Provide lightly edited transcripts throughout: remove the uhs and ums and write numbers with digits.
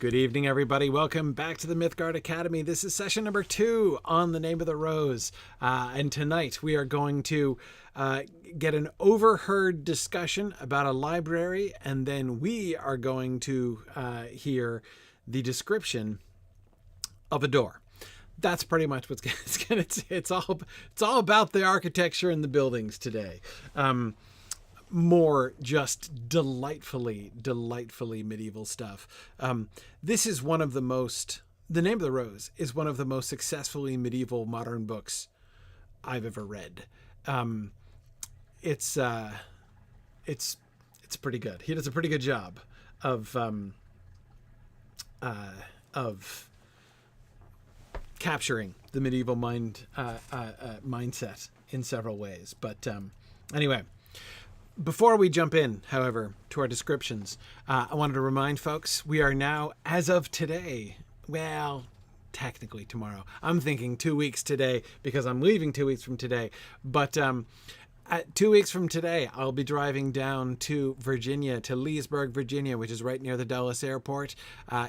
Good evening, everybody. Welcome back to the Mythgard Academy. This is session number 2 on The Name of the Rose. And tonight we are going to get an overheard discussion about a library, and then we are going to hear the description of a door. That's pretty much what's it's all about the architecture and the buildings today. More just delightfully medieval stuff. This is one of the most, The Name of the Rose is one of the most successfully medieval modern books I've ever read. It's pretty good. He does a pretty good job of capturing the medieval mindset in several ways. But anyway, before we jump in, however, to our descriptions, I wanted to remind folks we are now, as of today, well, technically tomorrow. I'm thinking 2 weeks today because I'm leaving 2 weeks from today. But at 2 weeks from today, I'll be driving down to Virginia, to Leesburg, Virginia, which is right near the Dulles Airport,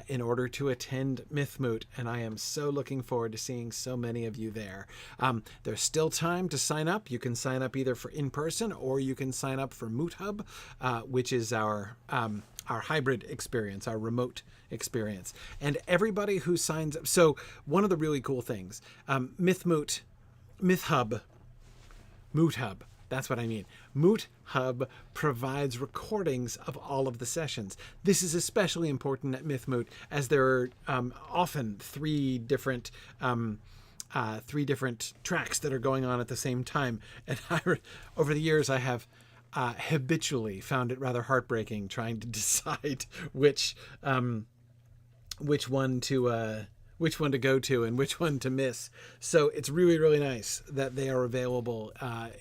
in order to attend Mythmoot. And I am so looking forward to seeing so many of you there. There's still time to sign up. You can sign up either for in-person or you can sign up for Moot Hub, which is our hybrid experience, our remote experience. And everybody who signs up. So one of the really cool things, Moot Hub, that's what I mean. Moot Hub provides recordings of all of the sessions. This is especially important at Mythmoot, as there are often three different tracks that are going on at the same time. And over the years, I have habitually found it rather heartbreaking trying to decide which one to go to and which one to miss. So it's really nice that they are available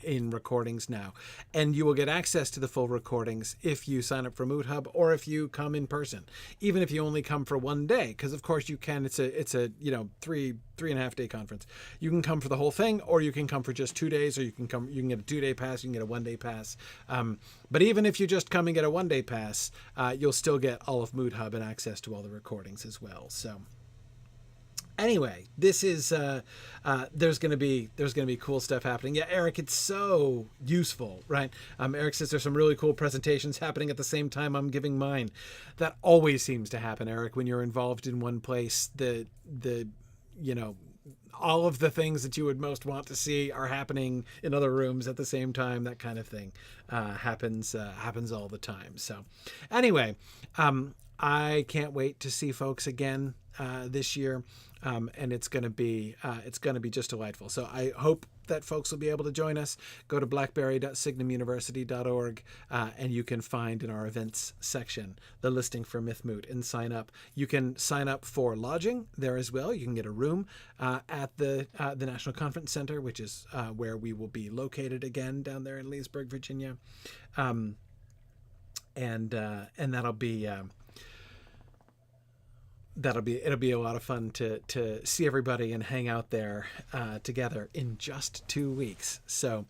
in recordings now. And you will get access to the full recordings if you sign up for Moot Hub or if you come in person, even if you only come for 1 day, because of course you can. It's a 3.5 day conference. You can come for the whole thing, or you can come for just 2 days, or you can get a 2-day pass, you can get a 1-day pass. But even if you just come and get a 1-day pass, you'll still get all of Moot Hub and access to all the recordings as well. So anyway, this is there's gonna be cool stuff happening. Yeah, Eric, it's so useful, right? Eric says there's some really cool presentations happening at the same time I'm giving mine. That always seems to happen, Eric, when you're involved in one place. All of the things that you would most want to see are happening in other rooms at the same time. That kind of thing happens all the time. So anyway, I can't wait to see folks again this year. And it's going to be just delightful. So I hope that folks will be able to join us. Go to blackberry.signumuniversity.org and you can find in our events section the listing for Mythmoot and sign up. You can sign up for lodging there as well. You can get a room at the National Conference Center, which is where we will be located again down there in Leesburg, Virginia, and that'll be. It'll be a lot of fun to see everybody and hang out there together in just 2 weeks. So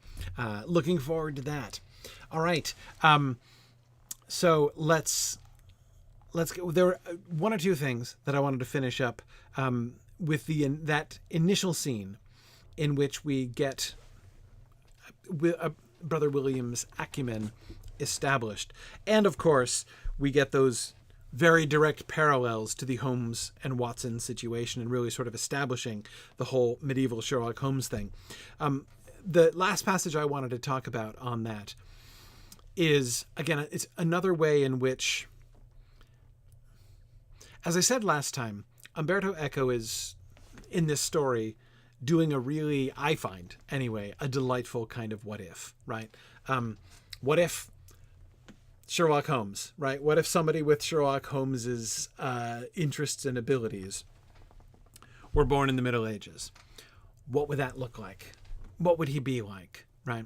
looking forward to that. All right. So let's go. There were 1 or 2 things that I wanted to finish up with that initial scene in which we get Brother William's acumen established. And of course, we get those very direct parallels to the Holmes and Watson situation and really sort of establishing the whole medieval Sherlock Holmes thing. The last passage I wanted to talk about on that is, again, it's another way in which, as I said last time, Umberto Eco is, in this story, doing a really, I find anyway, a delightful kind of what if, right? What if Sherlock Holmes, right? What if somebody with Sherlock Holmes's interests and abilities were born in the Middle Ages? What would that look like? What would he be like, right?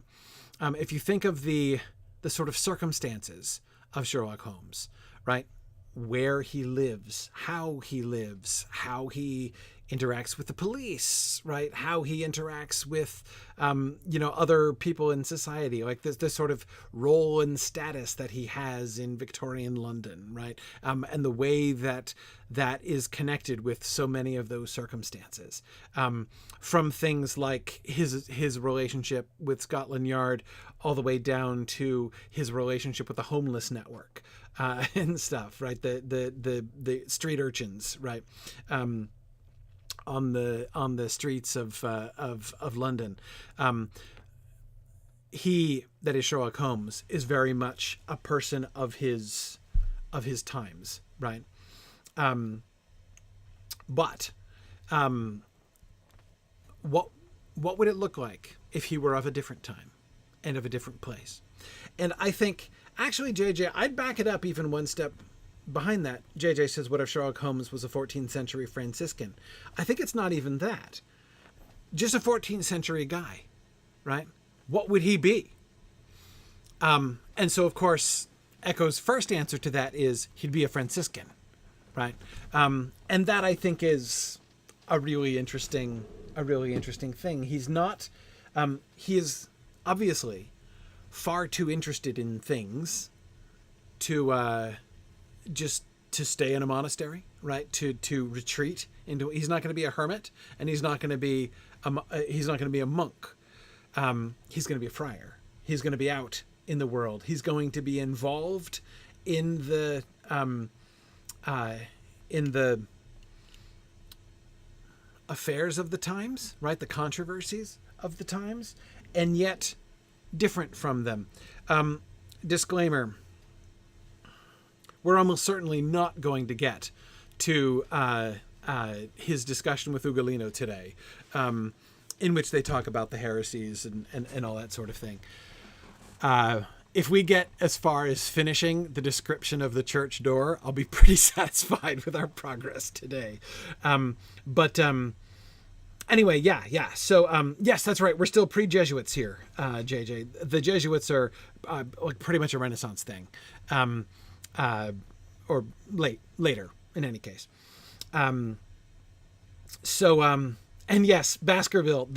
If you think of the sort of circumstances of Sherlock Holmes, right? Where he lives, how he interacts with the police, right? How he interacts with, other people in society, like this sort of role and status that he has in Victorian London, right? And the way that is connected with so many of those circumstances, from things like his relationship with Scotland Yard, all the way down to his relationship with the homeless network, and stuff, right? The street urchins, right? On the streets of London. That is Sherlock Holmes, is very much a person of his times, right? But what would it look like if he were of a different time and of a different place? And I think, actually, JJ, I'd back it up even one step behind that. JJ says, what if Sherlock Holmes was a 14th century Franciscan? I think it's not even that. Just a 14th century guy, right? What would he be? And so, of course, Echo's first answer to that is he'd be a Franciscan, right? And that, I think, is a really interesting thing. He's not, he is obviously far too interested in things to just to stay in a monastery, right? To retreat into. He's not going to be a hermit, and he's not going to be a monk. He's going to be a friar. He's going to be out in the world. He's going to be involved in the affairs of the times, right? The controversies of the times, and yet different from them. Disclaimer: we're almost certainly not going to get to his discussion with Ugolino today, in which they talk about the heresies and all that sort of thing. If we get as far as finishing the description of the church door, I'll be pretty satisfied with our progress today. Anyway, yeah. So, yes, that's right. We're still pre-Jesuits here, JJ. The Jesuits are like pretty much a Renaissance thing, or later in any case. And yes, Baskerville,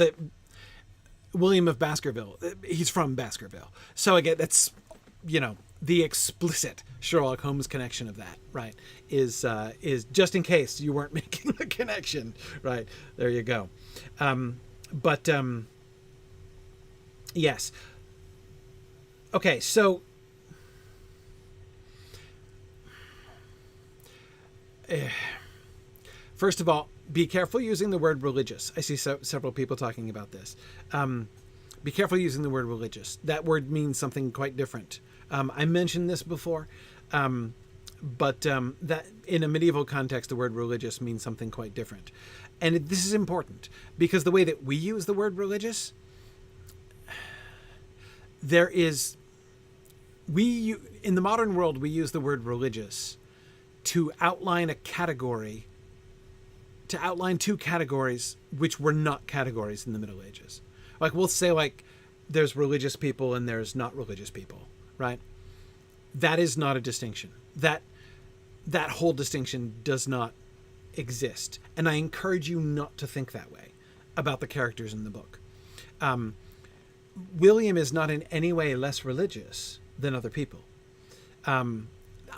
William of Baskerville, he's from Baskerville. So again, that's, the explicit Sherlock Holmes connection of that, right, is just in case you weren't making the connection, right? There you go. Yes. Okay, so first of all, be careful using the word religious. I see several people talking about this. Be careful using the word religious. That word means something quite different. I mentioned this before, but that in a medieval context, the word religious means something quite different. And this is important because the way that we use the word religious, in the modern world, we use the word religious to outline two categories which were not categories in the Middle Ages. Like, we'll say, like, there's religious people and there's not religious people, right? That is not a distinction. That whole distinction does not exist. And I encourage you not to think that way about the characters in the book. William is not in any way less religious than other people. I'm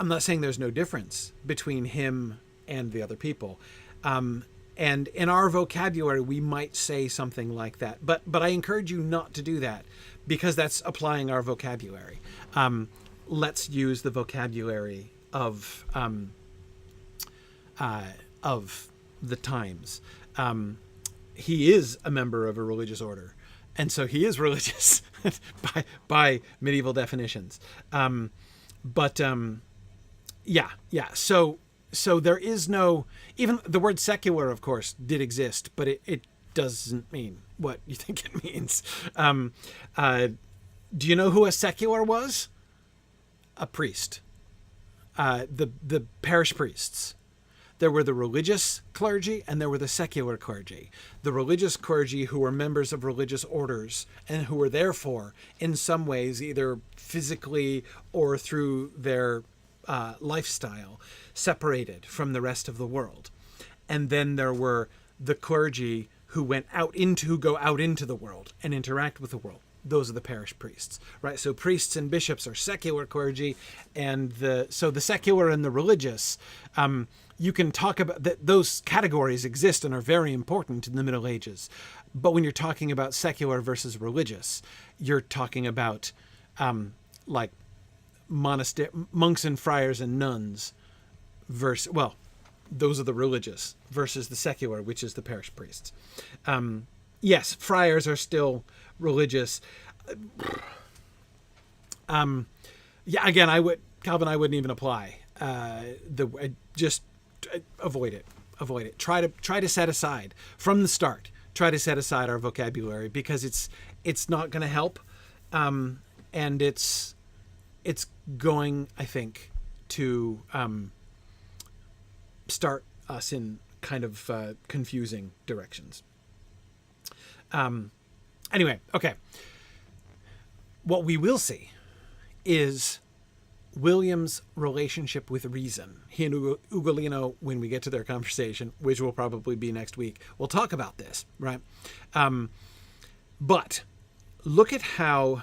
not saying there's no difference between him and the other people. And in our vocabulary, we might say something like that. But I encourage you not to do that because that's applying our vocabulary. Let's use the vocabulary of the times. He is a member of a religious order, and so he is religious by medieval definitions. So there is no, even the word secular, of course, did exist, but it doesn't mean what you think it means. Do you know who a secular was? A priest. The parish priests. There were the religious clergy and there were the secular clergy. The religious clergy who were members of religious orders and who were therefore, in some ways, either physically or through their lifestyle, separated from the rest of the world. And then there were the clergy who go out into the world and interact with the world. Those are the parish priests, right? So priests and bishops are secular clergy, and the secular and the religious, you can talk about that. Those categories exist and are very important in the Middle Ages. But when you're talking about secular versus religious, you're talking about like monks and friars and nuns versus, well, those are the religious versus the secular, which is the parish priests. Yes, friars are still religious. Yeah, again, I wouldn't even apply. Just avoid it. Avoid it. Try to set aside from the start. Try to set aside our vocabulary, because it's not going to help, and it's going, I think, to start us in kind of confusing directions. Anyway, okay. What we will see is William's relationship with reason. He and Ugolino, when we get to their conversation, which will probably be next week, we'll talk about this, right? But look at how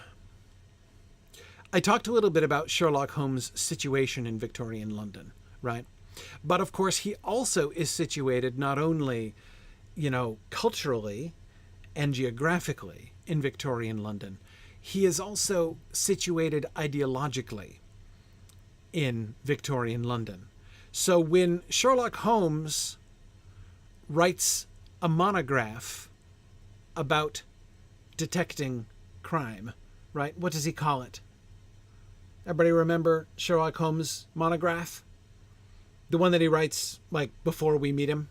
I talked a little bit about Sherlock Holmes' situation in Victorian London, right? But of course, he also is situated not only, culturally and geographically in Victorian London, he is also situated ideologically in Victorian London. So when Sherlock Holmes writes a monograph about detecting crime, right? What does he call it? Everybody remember Sherlock Holmes' monograph? The one that he writes, like, before we meet him?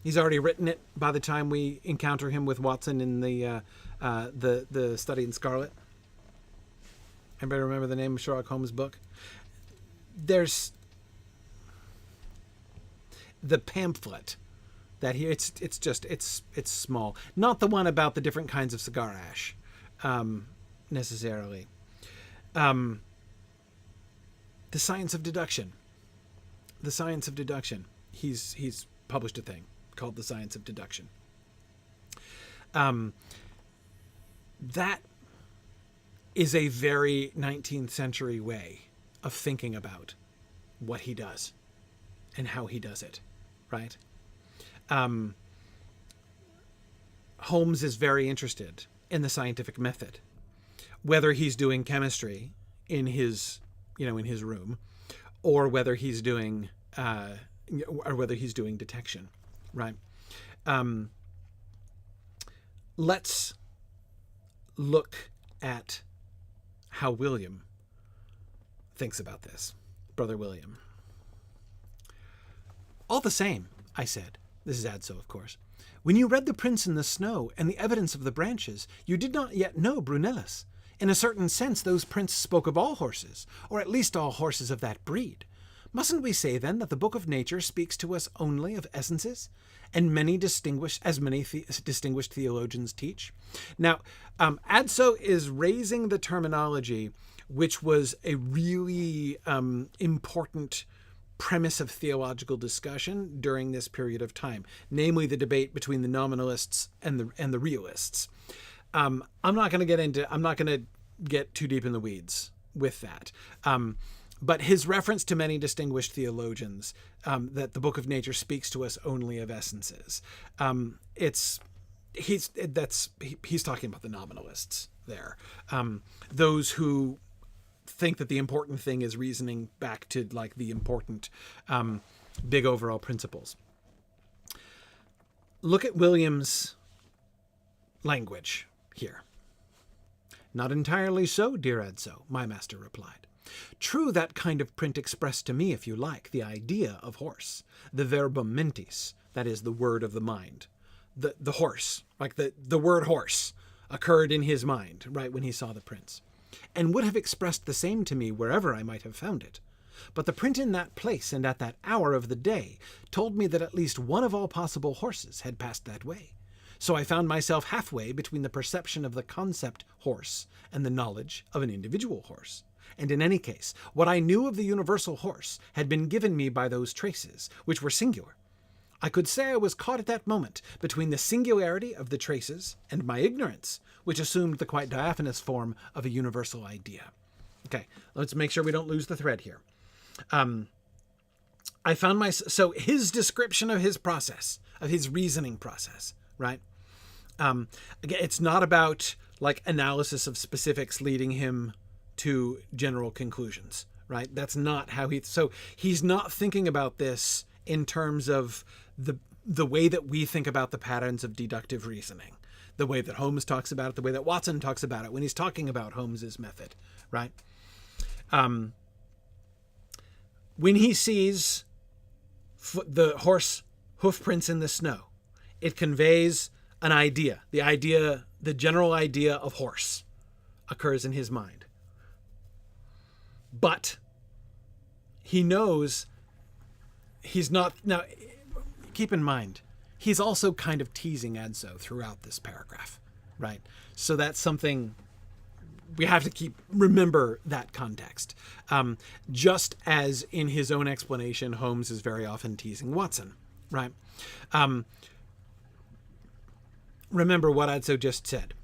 He's already written it by the time we encounter him with Watson in the Study in Scarlet. Everybody remember the name of Sherlock Holmes' book? There's the pamphlet that he, it's small. Not the one about the different kinds of cigar ash, necessarily. The Science of Deduction. The Science of Deduction. He's published a thing called The Science of Deduction. That is a very 19th century way of thinking about what he does and how he does it, right? Holmes is very interested in the scientific method, whether he's doing chemistry in his room, or whether he's doing detection, right? Let's look at how William thinks about this. Brother William. All the same, I said, this is Adso, of course, when you read The Prince in the Snow and the evidence of the branches, you did not yet know Brunellus. In a certain sense, those prints spoke of all horses, or at least all horses of that breed. Mustn't we say, then, that the book of nature speaks to us only of essences, and many distinguished theologians teach? Now, Adso is raising the terminology, which was a really important premise of theological discussion during this period of time, namely the debate between the nominalists and the realists. I'm not going to get too deep in the weeds with that. But his reference to many distinguished theologians, that the book of nature speaks to us only of essences. He's talking about the nominalists there. Those who think that the important thing is reasoning back to like the important big overall principles. Look at William's language here. Not entirely so, dear Adso, my master replied. True, that kind of print expressed to me, if you like, the idea of horse, the verbum mentis, that is the word of the mind. The horse, like the word horse, occurred in his mind, right, when he saw the prints, and would have expressed the same to me wherever I might have found it. But the print in that place and at that hour of the day told me that at least one of all possible horses had passed that way. So I found myself halfway between the perception of the concept horse and the knowledge of an individual horse. And in any case, what I knew of the universal horse had been given me by those traces, which were singular. I could say I was caught at that moment between the singularity of the traces and my ignorance, which assumed the quite diaphanous form of a universal idea. Okay, let's make sure we don't lose the thread here. I found so his description of his process, of his reasoning process, right? Again, it's not about like analysis of specifics leading him to general conclusions, right? That's not how so he's not thinking about this in terms of the way that we think about the patterns of deductive reasoning, the way that Holmes talks about it, the way that Watson talks about it when he's talking about Holmes's method, right? When he sees the horse hoof prints in the snow, it conveys an idea. The general idea of horse occurs in his mind. But he knows he's not... Now, keep in mind, he's also kind of teasing Adso throughout this paragraph, right? So that's something we have to remember that context. Just as in his own explanation, Holmes is very often teasing Watson, right? Remember what Adso just said.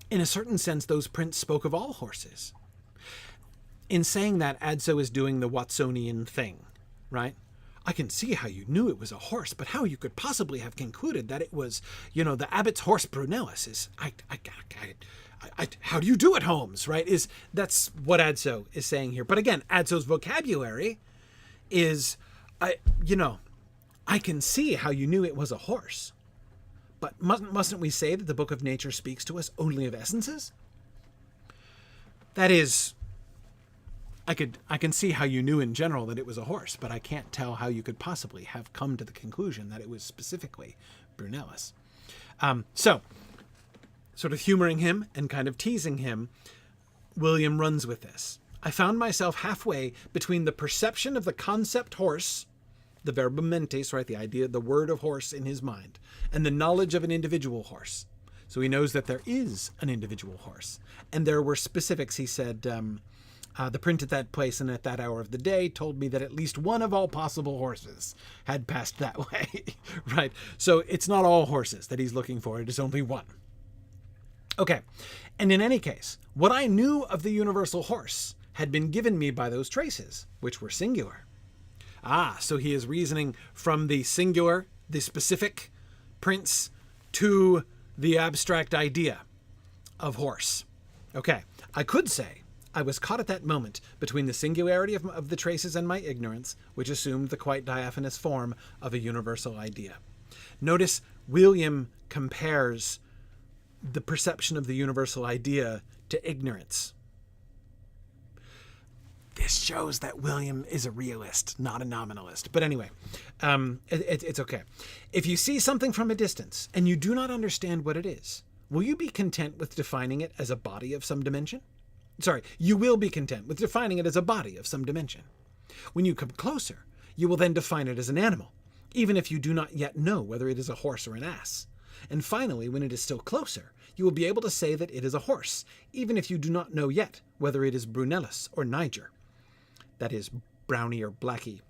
In a certain sense, those prints spoke of all horses. In saying that, Adso is doing the Watsonian thing, right? I can see how you knew it was a horse, but how you could possibly have concluded that it was, the abbot's horse Brunellus is, how do you do it, Holmes, right? That's what Adso is saying here. But again, Adso's vocabulary is, I can see how you knew it was a horse. But mustn't we say that the book of nature speaks to us only of essences? That is, I can see how you knew in general that it was a horse, but I can't tell how you could possibly have come to the conclusion that it was specifically Brunellus. So, sort of humoring him and kind of teasing him, William runs with this. I found myself halfway between the perception of the concept horse, the verbum mentis, right, the idea, the word of horse in his mind, and the knowledge of an individual horse. So he knows that there is an individual horse. And there were specifics. He said, the print at that place and at that hour of the day told me that at least one of all possible horses had passed that way, right? So it's not all horses that he's looking for. It is only one. Okay. And in any case, what I knew of the universal horse had been given me by those traces, which were singular. So he is reasoning from the singular, the specific prints to the abstract idea of horse. Okay, I could say I was caught at that moment between the singularity of the traces and my ignorance, which assumed the quite diaphanous form of a universal idea. Notice William compares the perception of the universal idea to ignorance. This shows that William is a realist, not a nominalist. But anyway, it's okay. If you see something from a distance and you do not understand what it is, will you be content with defining it as a body of some dimension? You will be content with defining it as a body of some dimension. When you come closer, you will then define it as an animal, even if you do not yet know whether it is a horse or an ass. And finally, when it is still closer, you will be able to say that it is a horse, even if you do not know yet whether it is Brunellus or Niger. That is, Brownie or Blackie.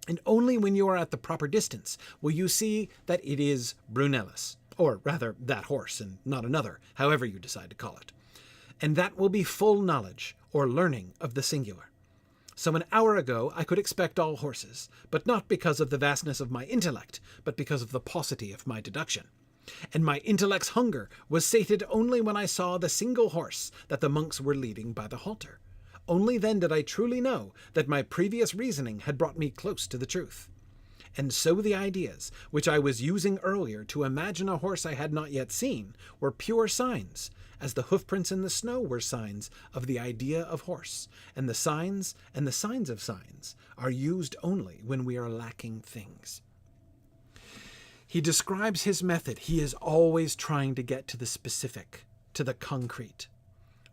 And only when you are at the proper distance will you see that it is Brunellus, or rather that horse and not another, however you decide to call it. And that will be full knowledge or learning of the singular. So an hour ago I could expect all horses, but not because of the vastness of my intellect, but because of the paucity of my deduction. And my intellect's hunger was sated only when I saw the single horse that the monks were leading by the halter. Only then did I truly know that my previous reasoning had brought me close to the truth. And so the ideas, which I was using earlier to imagine a horse I had not yet seen, were pure signs, as the hoofprints in the snow were signs of the idea of horse, and the signs of signs are used only when we are lacking things. He describes his method. He is always trying to get to the specific, to the concrete.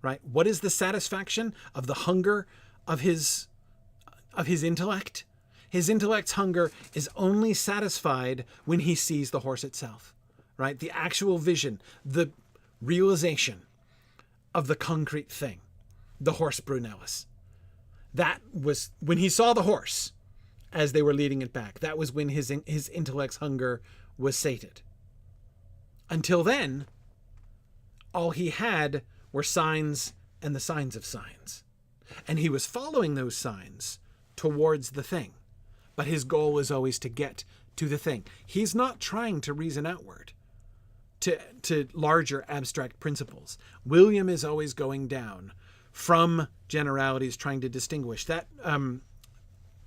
Right? What is the satisfaction of the hunger of his intellect? His intellect's hunger is only satisfied when he sees the horse itself, right? The actual vision, the realization of the concrete thing, the horse Brunellus. That was when he saw the horse. as they were leading it back. That was when his intellect's hunger was sated. Until then, all he had were signs and the signs of signs. And he was following those signs towards the thing. But his goal was always to get to the thing. He's not trying to reason outward to larger abstract principles. William is always going down from generalities, trying to distinguish. That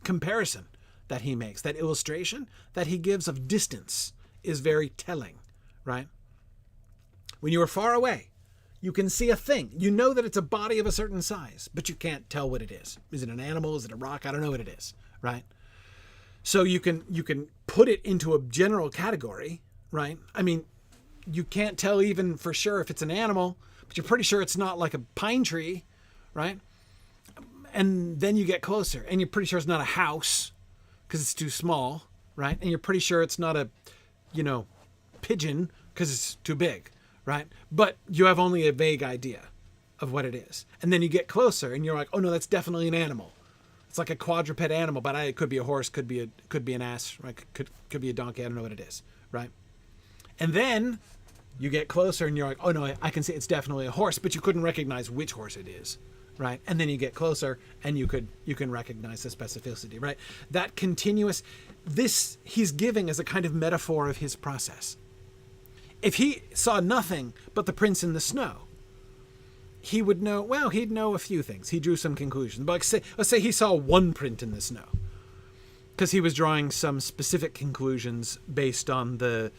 comparison that he makes, that illustration that he gives of distance is very telling, right? When you are far away, you can see a thing. You know that it's a body of a certain size, but you can't tell what it is. Is it an animal? Is it a rock? I don't know what it is, right? So you can put it into a general category, right? I mean, you can't tell even for sure if it's an animal, but you're pretty sure it's not like a pine tree, right? And then you get closer and you're pretty sure it's not a house because it's too small, right? And you're pretty sure it's not a, pigeon because it's too big, right? But you have only a vague idea of what it is. And then you get closer and you're like, oh no, that's definitely an animal. It's like a quadruped animal, but it could be a horse, could be an ass, right? Could be a donkey. I don't know what it is, right? And then you get closer and you're like, oh no, I can see it's definitely a horse, but you couldn't recognize which horse it is, right? And then you get closer and you can recognize the specificity, right? That continuous, this he's giving as a kind of metaphor of his process. If he saw nothing but the prints in the snow, he would know, well, he'd know a few things. He drew some conclusions. But let's say he saw one print in the snow because he was drawing some specific conclusions based on the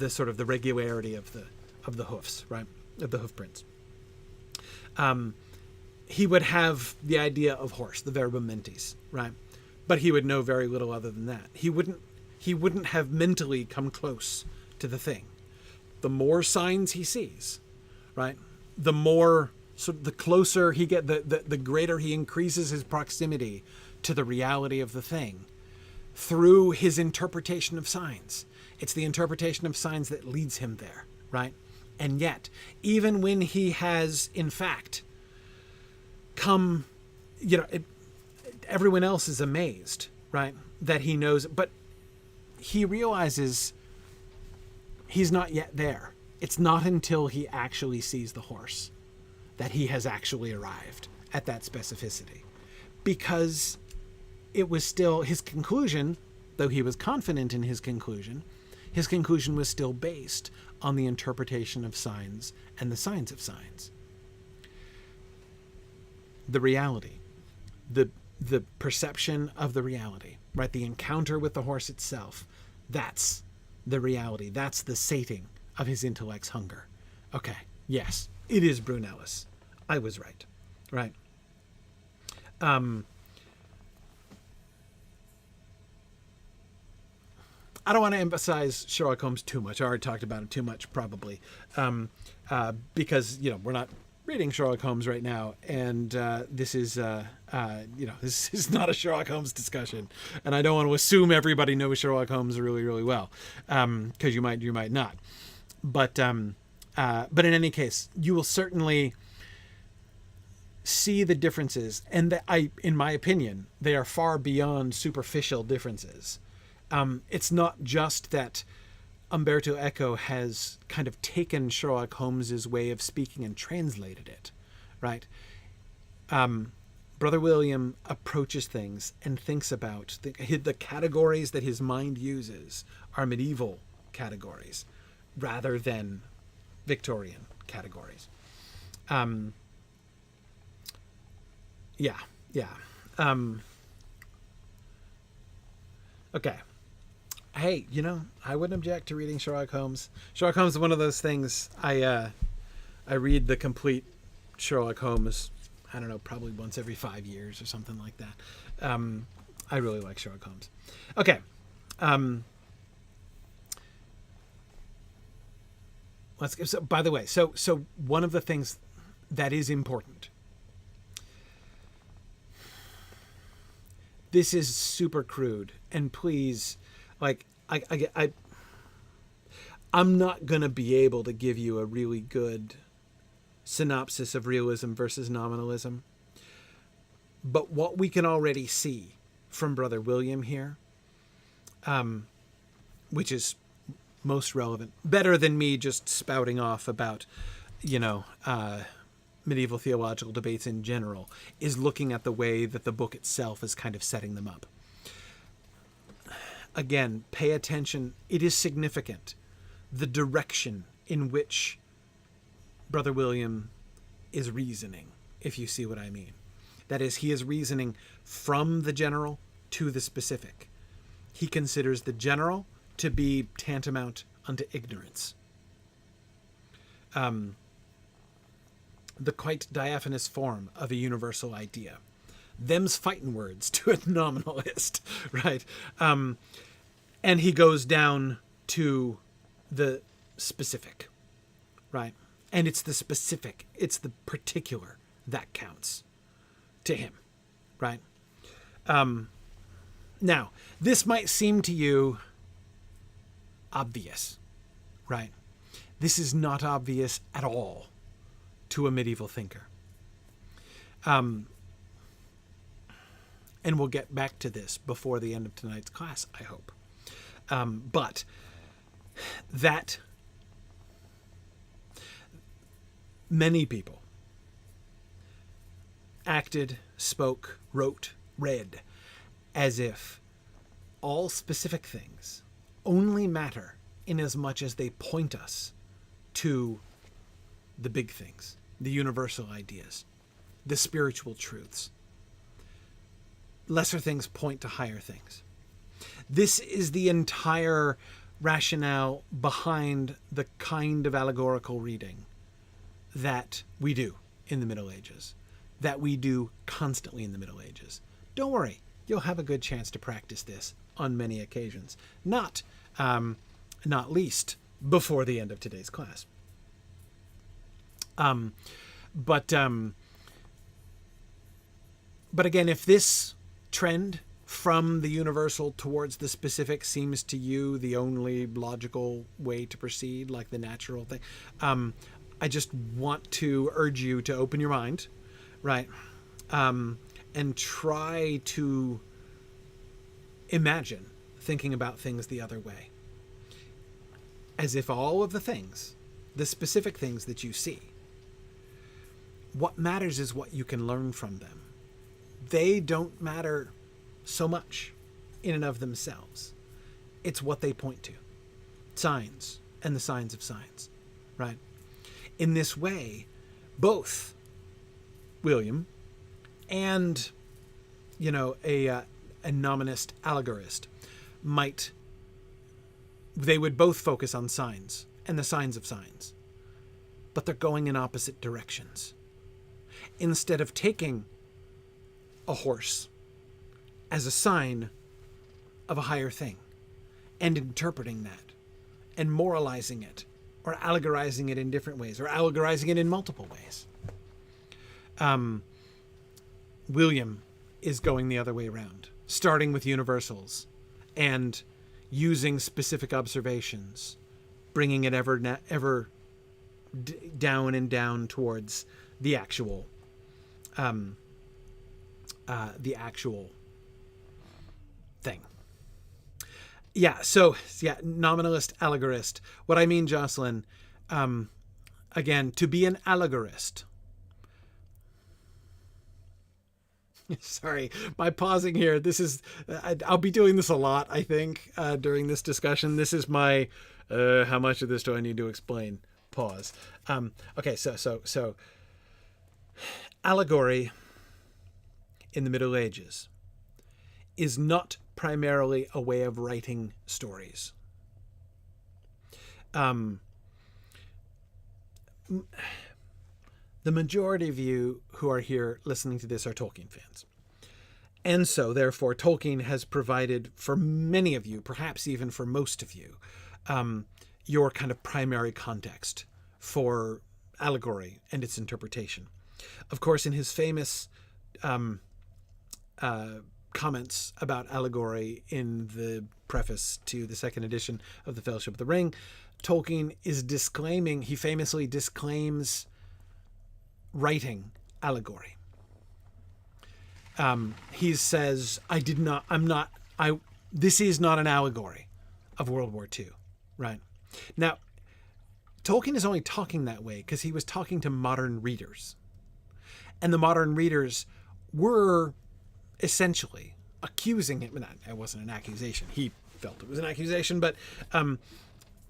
sort of the regularity of the hoofs, right? Of the hoof prints. He would have the idea of horse, the verbum mentis, right? But he would know very little other than that. He wouldn't have mentally come close to the thing. The more signs he sees, right? The more, so the closer he the greater he increases his proximity to the reality of the thing through his interpretation of signs. It's the interpretation of signs that leads him there, right? And yet, even when he has, in fact, come, everyone else is amazed, right? That he knows, but he realizes he's not yet there. It's not until he actually sees the horse that he has actually arrived at that specificity. Because it was still his conclusion, though he was confident in his conclusion was still based on the interpretation of signs and the signs of signs. The reality, the perception of the reality, right? The encounter with the horse itself, that's the reality. That's the sating of his intellect's hunger. Okay, yes, it is Brunellus. I was right, right? I don't want to emphasize Sherlock Holmes too much. I already talked about him too much, probably, because we're not reading Sherlock Holmes right now, and this is this is not a Sherlock Holmes discussion, and I don't want to assume everybody knows Sherlock Holmes really, really well, because you might not. But in any case, you will certainly see the differences, and in my opinion, they are far beyond superficial differences. It's not just that Umberto Eco has kind of taken Sherlock Holmes's way of speaking and translated it, right? Brother William approaches things and thinks about the categories that his mind uses are medieval categories rather than Victorian categories. Okay. Hey, I wouldn't object to reading Sherlock Holmes. Sherlock Holmes is one of those things. I read the complete Sherlock Holmes, I don't know, probably once every 5 years or something like that. I really like Sherlock Holmes. Okay. Let's go. So, by the way, so one of the things that is important. This is super crude, and please, I'm not going to be able to give you a really good synopsis of realism versus nominalism. But what we can already see from Brother William here, which is most relevant, better than me just spouting off about, medieval theological debates in general, is looking at the way that the book itself is kind of setting them up. Again, pay attention. It is significant, the direction in which Brother William is reasoning, if you see what I mean. That is, he is reasoning from the general to the specific. He considers the general to be tantamount unto ignorance. The quite diaphanous form of a universal idea. Them's fighting words to a nominalist, right? And he goes down to the specific, right? And it's the specific, it's the particular that counts to him, right? Now, this might seem to you obvious, right? This is not obvious at all to a medieval thinker. And we'll get back to this before the end of tonight's class, I hope. But that many people acted, spoke, wrote, read as if all specific things only matter in as much as they point us to the big things, the universal ideas, the spiritual truths. Lesser things point to higher things. This is the entire rationale behind the kind of allegorical reading that we do in the Middle Ages, that we do constantly in the Middle Ages. Don't worry, you'll have a good chance to practice this on many occasions, not least before the end of today's class. But again, if this trend from the universal towards the specific seems to you the only logical way to proceed, like the natural thing, I just want to urge you to open your mind, right? And try to imagine thinking about things the other way. As if all of the things, the specific things that you see, what matters is what you can learn from them. They don't matter so much in and of themselves. It's what they point to. Signs and the signs of signs, right? In this way, both William and, a nominist allegorist they would both focus on signs and the signs of signs, but they're going in opposite directions. Instead of taking a horse as a sign of a higher thing and interpreting that and moralizing it or allegorizing it in different ways or allegorizing it in multiple ways, William is going the other way around, starting with universals and using specific observations, bringing it ever down and down towards the actual thing. Nominalist, allegorist. What I mean, Jocelyn, again, to be an allegorist. Sorry, my pausing here. I'll be doing this a lot, I think, during this discussion. This is my, how much of this do I need to explain? Pause. Okay, so allegory in the Middle Ages is not primarily a way of writing stories. The majority of you who are here listening to this are Tolkien fans. And so, therefore, Tolkien has provided for many of you, perhaps even for most of you, your kind of primary context for allegory and its interpretation. Of course, in his famous comments about allegory in the preface to the second edition of the Fellowship of the Ring, Tolkien is disclaiming, he famously disclaims writing allegory. he says, this is not an allegory of World War II, right? Now, Tolkien is only talking that way because he was talking to modern readers. And the modern readers were essentially accusing him. It wasn't an accusation. He felt it was an accusation, but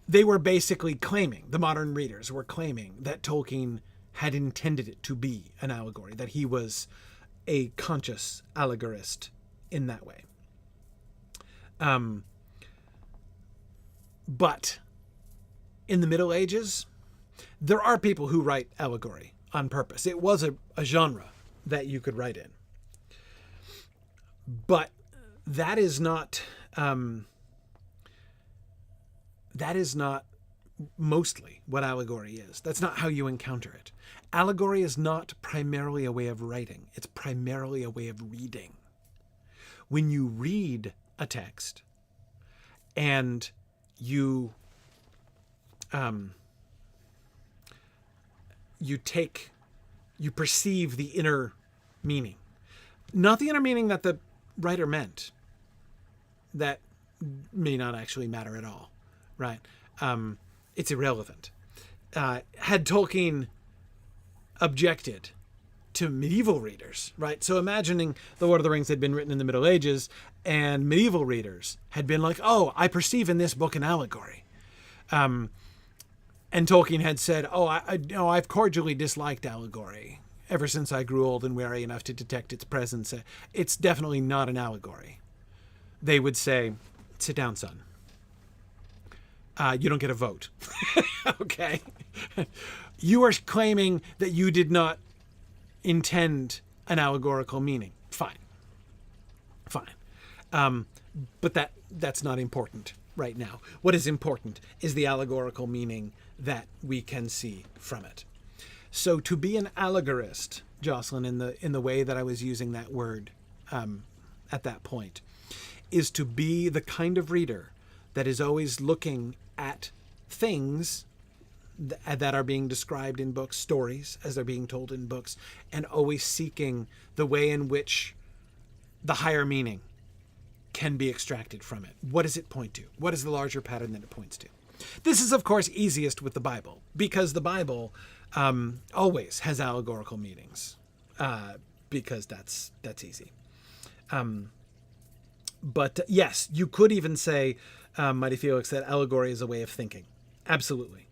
they were basically claiming, the modern readers were claiming that Tolkien had intended it to be an allegory, that he was a conscious allegorist in that way. But in the Middle Ages, there are people who write allegory on purpose. It was a genre that you could write in. But that is not mostly what allegory is. That's not how you encounter it. Allegory is not primarily a way of writing. It's primarily a way of reading. When you read a text and you perceive the inner meaning, not the inner meaning that the writer meant, that may not actually matter at all, right? It's irrelevant. Had Tolkien objected to medieval readers, right? So imagining The Lord of the Rings had been written in the Middle Ages and medieval readers had been like, oh, I perceive in this book an allegory. And Tolkien had said, I've cordially disliked allegory ever since I grew old and wary enough to detect its presence. It's definitely not an allegory. They would say, sit down, son. You don't get a vote. Okay. You are claiming that you did not intend an allegorical meaning. Fine. But that's not important right now. What is important is the allegorical meaning that we can see from it. So to be an allegorist, Jocelyn, in the way that I was using that word at that point, is to be the kind of reader that is always looking at things that are being described in books, stories as they're being told in books, and always seeking the way in which the higher meaning can be extracted from it. What does it point to? What is the larger pattern that it points to? This is, of course, easiest with the Bible, because the Bible always has allegorical meanings, because that's easy. But yes, you could even say, Mighty Felix, that allegory is a way of thinking. Absolutely.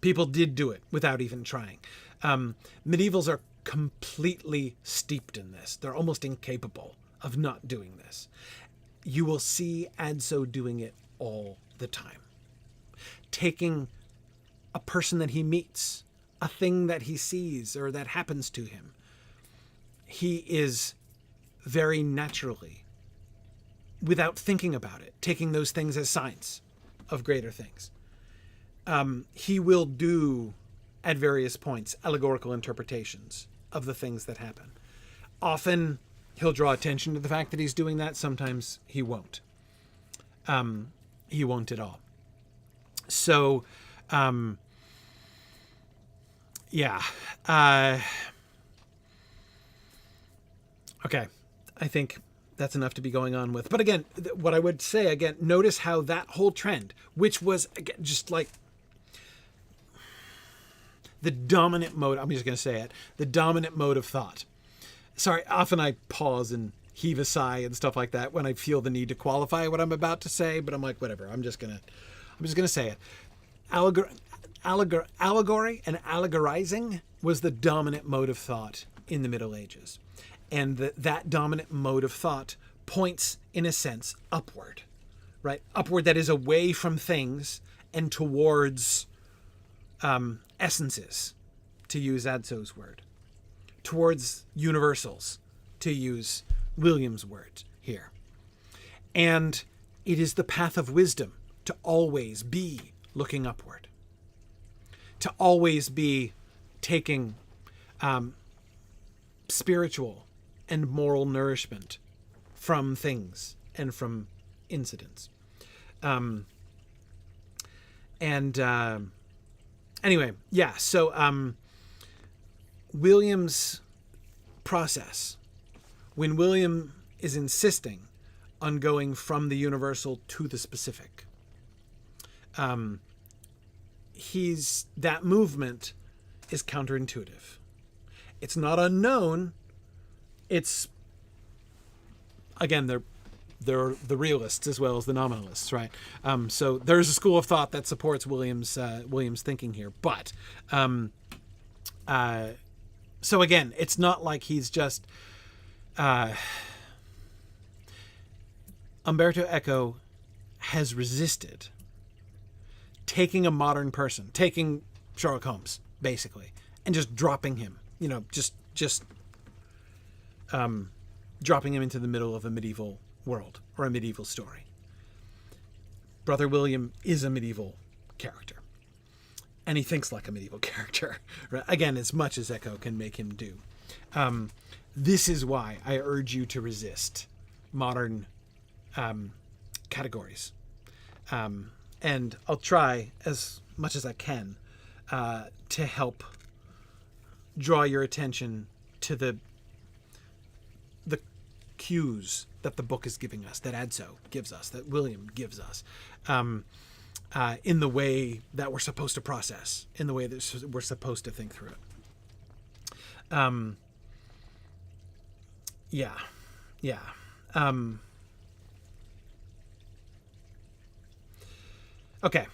People did do it without even trying. Medievals are completely steeped in this. They're almost incapable of not doing this. You will see Adso doing it all the time. Taking a person that he meets, a thing that he sees or that happens to him, he is very naturally, without thinking about it, taking those things as signs of greater things. He will do, at various points, allegorical interpretations of the things that happen. Often, he'll draw attention to the fact that he's doing that. Sometimes he won't. He won't at all. So, yeah. Okay. I think that's enough to be going on with. But again, what I would say, again, notice how that whole trend, which was, again, just like the dominant mode, I'm just going to say it, the dominant mode of thought. Sorry, often I pause and heave a sigh and stuff like that when I feel the need to qualify what I'm about to say, but I'm like, whatever, I'm just gonna say it. Allegory and allegorizing was the dominant mode of thought in the Middle Ages. And that dominant mode of thought points, in a sense, upward, right? Upward, that is away from things and towards essences, to use Adso's word. Towards universals, to use William's word here. And it is the path of wisdom to always be looking upward. To always be taking spiritual and moral nourishment from things and from incidents. Anyway, yeah, so William's process when William is insisting on going from the universal to the specific. That movement is counterintuitive. It's not unknown. It's, again, they're the realists as well as the nominalists, right? So there's a school of thought that supports William's thinking here. But so again, it's not like he's just Umberto Eco has resisted taking a modern person, taking Sherlock Holmes, basically, and just dropping him, just dropping him into the middle of a medieval world or a medieval story. Brother William is a medieval character, and he thinks like a medieval character, right? Again, as much as Eco can make him do. This is why I urge you to resist modern categories. And I'll try as much as I can to help draw your attention to the cues that the book is giving us, that Adso gives us, that William gives us, in the way that we're supposed to process, in the way that we're supposed to think through it. Yeah. Okay.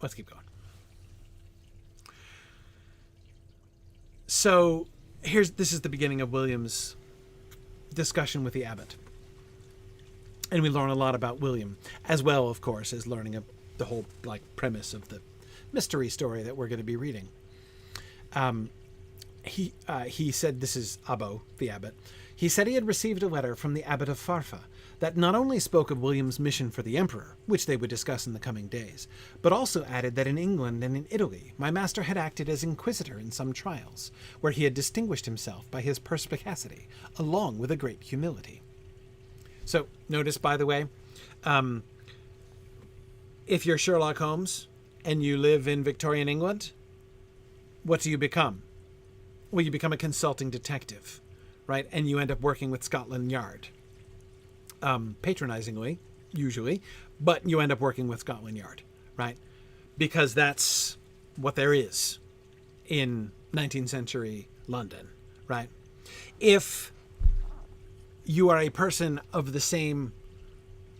Let's keep going. So this is the beginning of William's discussion with the abbot. And we learn a lot about William, as well, of course, as learning the whole premise of the mystery story that we're going to be reading. He said, this is Abbo, the abbot. He said he had received a letter from the abbot of Farfa that not only spoke of William's mission for the emperor, which they would discuss in the coming days, but also added that in England and in Italy, my master had acted as inquisitor in some trials, where he had distinguished himself by his perspicacity, along with a great humility. So, notice, by the way, if you're Sherlock Holmes and you live in Victorian England, what do you become? Well, you become a consulting detective, right? And you end up working with Scotland Yard. Patronizingly, usually, but you end up working with Scotland Yard, right? Because that's what there is in 19th century London, right? If you are a person of the same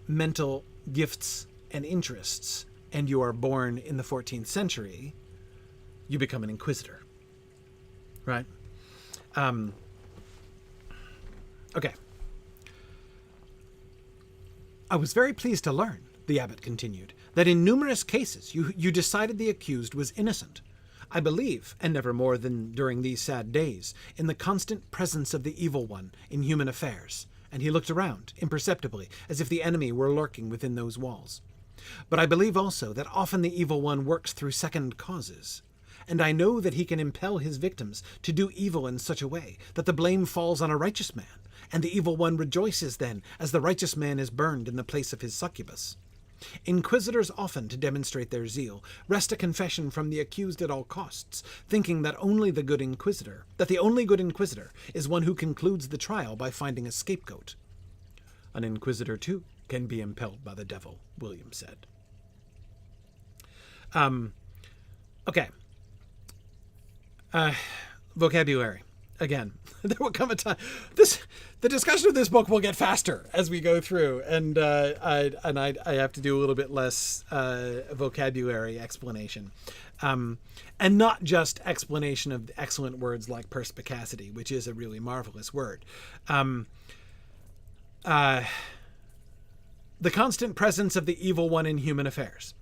mental gifts and interests, and you are born in the 14th century, you become an inquisitor, right? Okay. I was very pleased to learn, the abbot continued, that in numerous cases you decided the accused was innocent. I believe, and never more than during these sad days, in the constant presence of the evil one in human affairs. And he looked around, imperceptibly, as if the enemy were lurking within those walls. But I believe also that often the evil one works through second causes. And I know that he can impel his victims to do evil in such a way that the blame falls on a righteous man, and the evil one rejoices then as the righteous man is burned in the place of his succubus. Inquisitors often, to demonstrate their zeal, wrest a confession from the accused at all costs, thinking that the only good inquisitor is one who concludes the trial by finding a scapegoat. An inquisitor, too, can be impelled by the devil, William said. Okay. Vocabulary. Again, there will come a time. The discussion of this book will get faster as we go through, and I have to do a little bit less vocabulary explanation, and not just explanation of excellent words like perspicacity, which is a really marvelous word. The constant presence of the evil one in human affairs.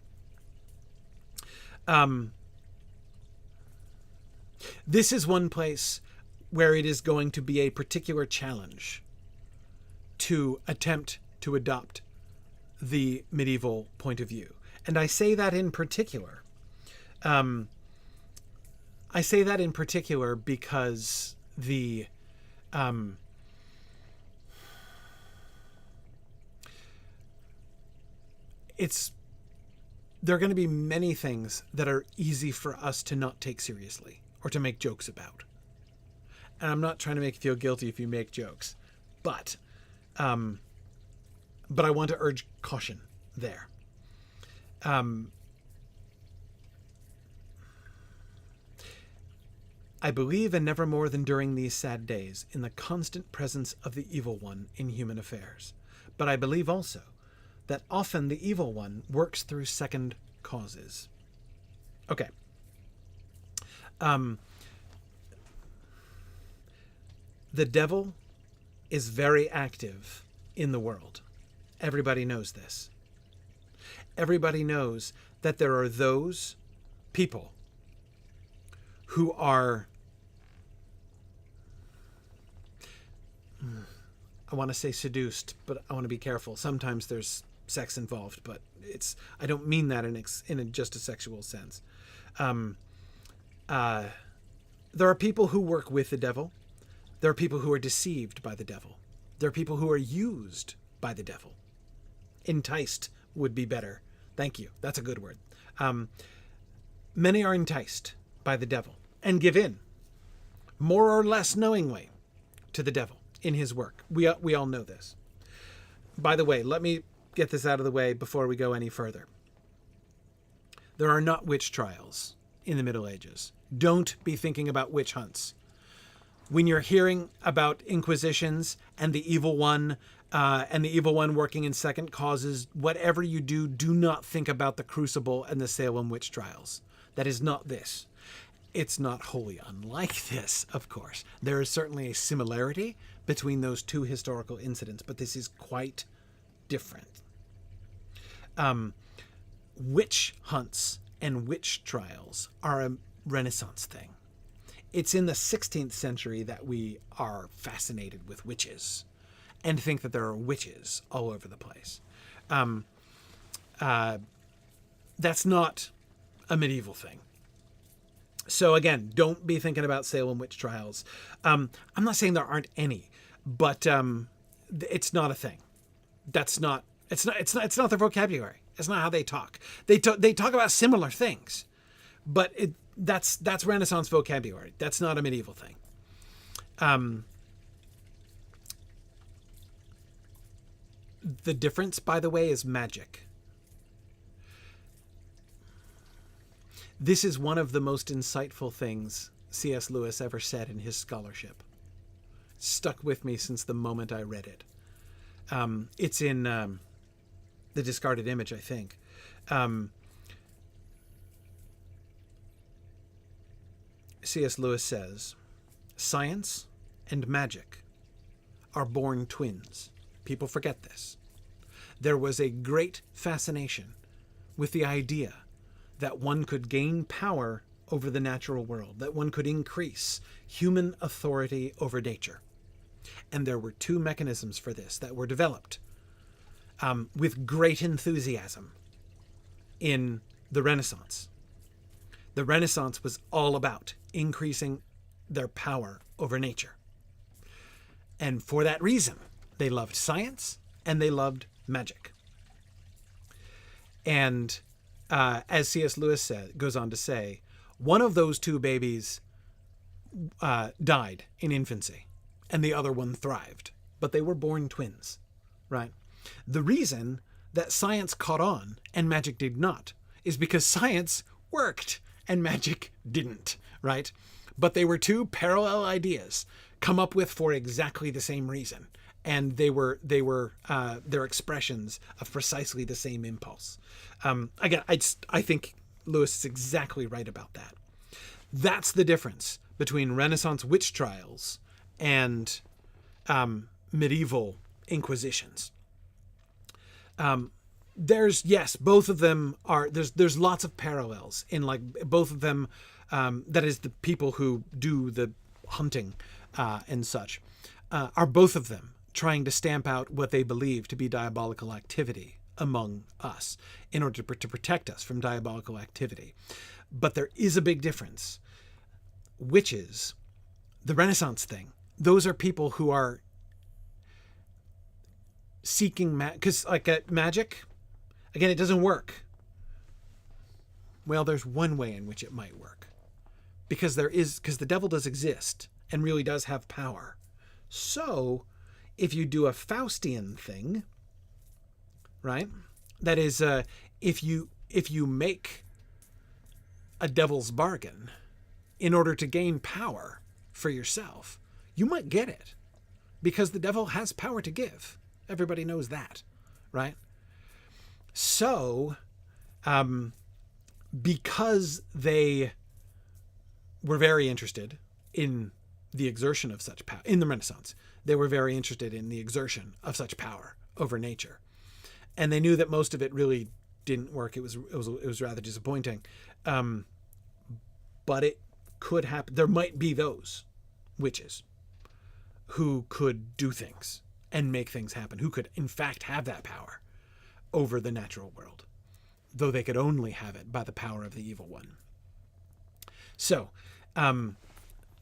This is one place where it is going to be a particular challenge to attempt to adopt the medieval point of view. And I say that in particular. Because there are going to be many things that are easy for us to not take seriously or to make jokes about. And I'm not trying to make you feel guilty if you make jokes, but I want to urge caution there. I believe, and never more than during these sad days, in the constant presence of the evil one in human affairs. But I believe also that often the evil one works through second causes. Okay. The devil is very active in the world. Everybody knows this. Everybody knows that there are those people who are, I want to say seduced, but I want to be careful. Sometimes there's sex involved, but I don't mean that in just a sexual sense. There are people who work with the devil. There are people who are deceived by the devil. There are people who are used by the devil. Enticed would be better. Thank you. That's a good word. Many are enticed by the devil and give in, more or less knowingly, to the devil in his work. We all know this. By the way, let me get this out of the way before we go any further. There are not witch trials in the Middle Ages. Don't be thinking about witch hunts. When you're hearing about inquisitions and the evil one working in second causes, whatever you do, do not think about the Crucible and the Salem witch trials. That is not this. It's not wholly unlike this, of course. There is certainly a similarity between those two historical incidents, but this is quite different. Witch hunts and witch trials are a Renaissance thing. It's in the 16th century that we are fascinated with witches and think that there are witches all over the place. That's not a medieval thing. So again, don't be thinking about Salem witch trials. I'm not saying there aren't any, but it's not a thing. It's not their vocabulary. It's not how they talk. They talk about similar things, but that's Renaissance vocabulary. That's not a medieval thing. The difference, by the way, is magic. This is one of the most insightful things C.S. Lewis ever said in his scholarship. Stuck with me since the moment I read it. It's in The Discarded Image, I think. C.S. Lewis says, science and magic are born twins. People forget this. There was a great fascination with the idea that one could gain power over the natural world, that one could increase human authority over nature. And there were two mechanisms for this that were developed with great enthusiasm in the Renaissance. The Renaissance was all about increasing their power over nature. And for that reason, they loved science and they loved magic. And as C.S. Lewis goes on to say, one of those two babies died in infancy and the other one thrived, but they were born twins, right? The reason that science caught on and magic did not is because science worked and magic didn't, right? But they were two parallel ideas come up with for exactly the same reason. And they were their expressions of precisely the same impulse. Again, I think Lewis is exactly right about that. That's the difference between Renaissance witch trials and medieval inquisitions. Both of them are. There's lots of parallels in like both of them. That is, the people who do the hunting and such are both of them trying to stamp out what they believe to be diabolical activity among us in order to protect us from diabolical activity. But there is a big difference. Witches, the Renaissance thing, those are people who are seeking because magic, again, it doesn't work. Well, there's one way in which it might work. because the devil does exist and really does have power. So if you do a Faustian thing, right? That is, if you make a devil's bargain in order to gain power for yourself, you might get it, because the devil has power to give. Everybody knows that, right? So, because they were very interested in the exertion of such power in the Renaissance, they were very interested in the exertion of such power over nature, and they knew that most of it really didn't work. It was rather disappointing, but it could happen. There might be those witches who could do things and make things happen, who could in fact have that power over the natural world, though they could only have it by the power of the evil one. So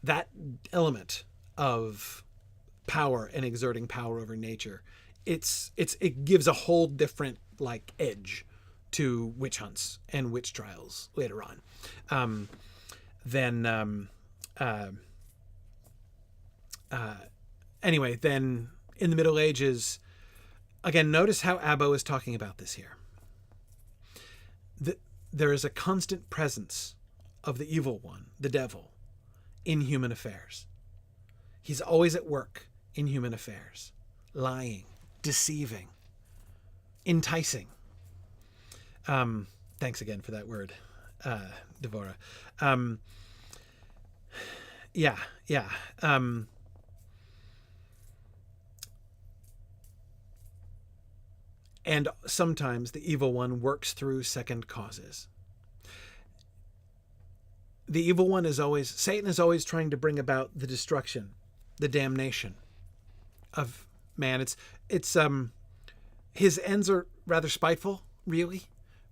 that element of power and exerting power over nature, it gives a whole different like edge to witch hunts and witch trials later on. Anyway, then in the Middle Ages, again, notice how Abbo is talking about this here. There is a constant presence of the evil one, the devil, in human affairs. He's always at work in human affairs, lying, deceiving, enticing. Thanks again for that word, Devora. Yeah. And sometimes the evil one works through second causes. The evil one Satan is always trying to bring about the destruction, the damnation of man. It's his ends are rather spiteful, really,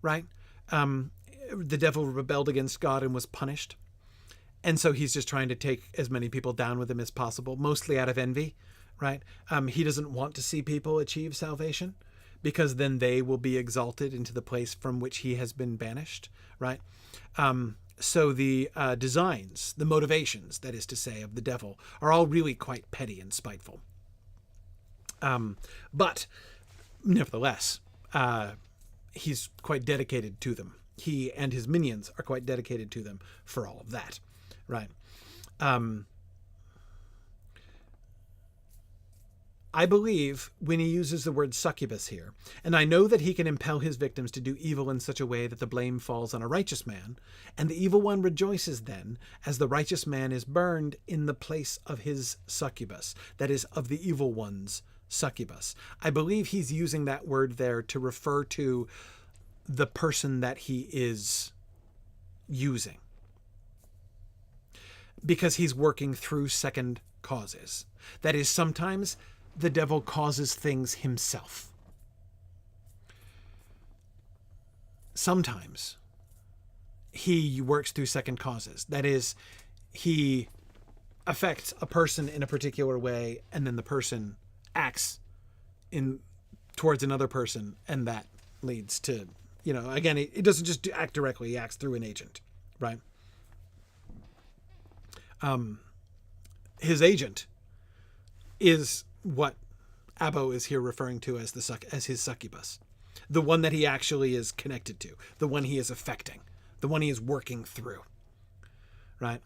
right? The devil rebelled against God and was punished. And so he's just trying to take as many people down with him as possible, mostly out of envy, right? He doesn't want to see people achieve salvation, because then they will be exalted into the place from which he has been banished, right? So the designs, the motivations, that is to say, of the devil are all really quite petty and spiteful. But nevertheless, he's quite dedicated to them. He and his minions are quite dedicated to them for all of that, right? I believe when he uses the word succubus here, and I know that he can impel his victims to do evil in such a way that the blame falls on a righteous man, and the evil one rejoices then as the righteous man is burned in the place of his succubus, that is, of the evil one's succubus. I believe he's using that word there to refer to the person that he is using, because he's working through second causes. That is, sometimes the devil causes things himself. Sometimes he works through second causes. That is, he affects a person in a particular way, and then the person acts towards another person, and that leads to, again, it doesn't just act directly, he acts through an agent, right? His agent is what Abbo is here referring to as his succubus, the one that he actually is connected to, the one he is affecting, the one he is working through, right?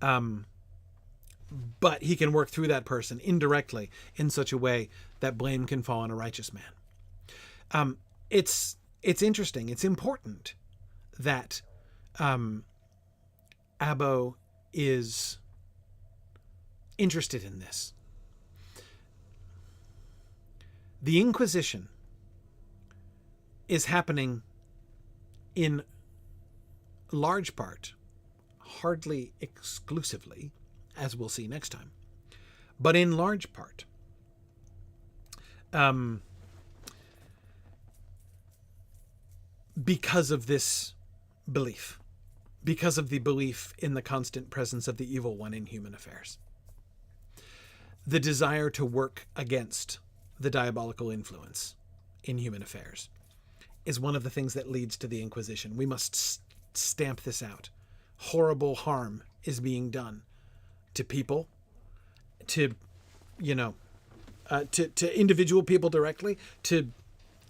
But he can work through that person indirectly in such a way that blame can fall on a righteous man. It's interesting. It's important that Abbo is interested in this. The Inquisition is happening in large part, hardly exclusively, as we'll see next time, but in large part, because of this belief, because of the belief in the constant presence of the evil one in human affairs. The desire to work against the diabolical influence in human affairs is one of the things that leads to the Inquisition. We must stamp this out. horrible harm is being done to people, to, to individual people directly, to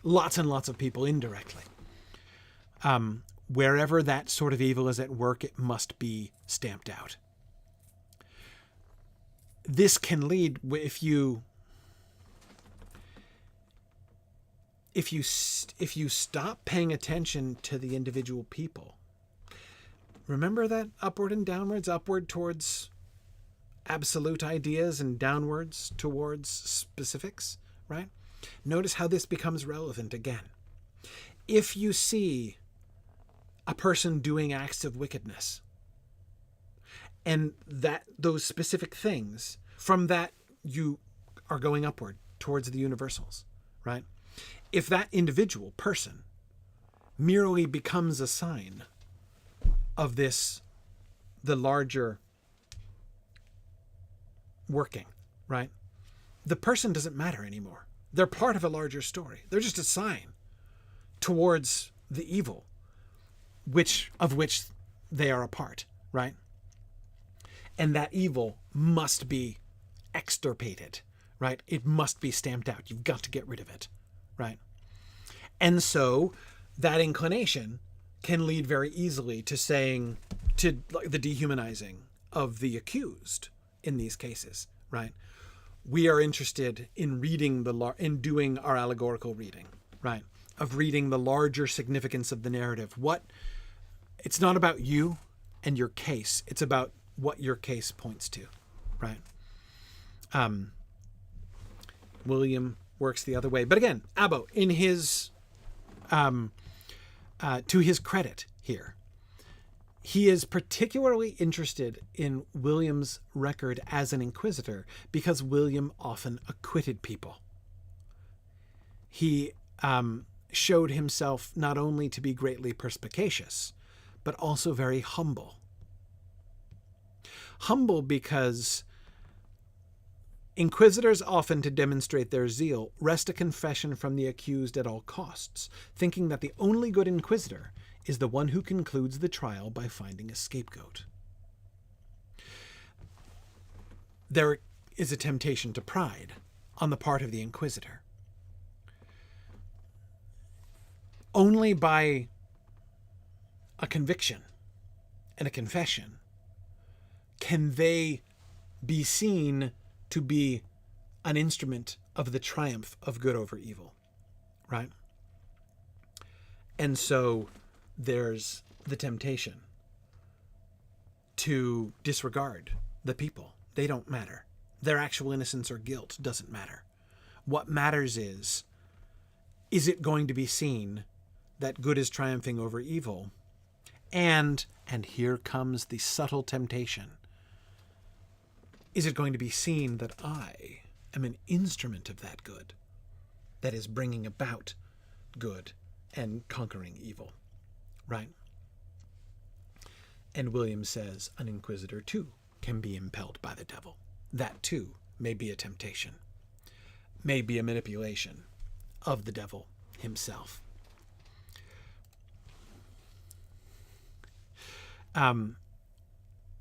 lots and lots of people indirectly. Wherever that sort of evil is at work, it must be stamped out. This can lead, if you stop paying attention to the individual people. Remember that upward and downwards, upward towards absolute ideas and downwards towards specifics, right? Notice how this becomes relevant again. If you see a person doing acts of wickedness, and that those specific things, from that you are going upward towards the universals, right? If that individual person merely becomes a sign of this, the larger working, right? The person doesn't matter anymore. They're part of a larger story. They're just a sign towards the evil, of which they are a part, right? And that evil must be extirpated, right? It must be stamped out. You've got to get rid of it, right? And so that inclination can lead very easily to saying, to the dehumanizing of the accused in these cases, right? We are interested in reading in doing our allegorical reading, right? Of reading the larger significance of the narrative. It's not about you and your case. It's about what your case points to, right? William works the other way. But again, Abbo, in his, to his credit here, he is particularly interested in William's record as an inquisitor because William often acquitted people. He showed himself not only to be greatly perspicacious, but also very humble. Humble because inquisitors often, to demonstrate their zeal, wrest a confession from the accused at all costs, thinking that the only good inquisitor is the one who concludes the trial by finding a scapegoat. There is a temptation to pride on the part of the inquisitor. Only by a conviction and a confession can they be seen to be an instrument of the triumph of good over evil, right? And so there's the temptation to disregard the people. They don't matter. Their actual innocence or guilt doesn't matter. What matters is it going to be seen that good is triumphing over evil? And here comes the subtle temptation. Is it going to be seen that I am an instrument of that good that is bringing about good and conquering evil, right? And William says an inquisitor too can be impelled by the devil. That too may be a temptation, may be a manipulation of the devil himself.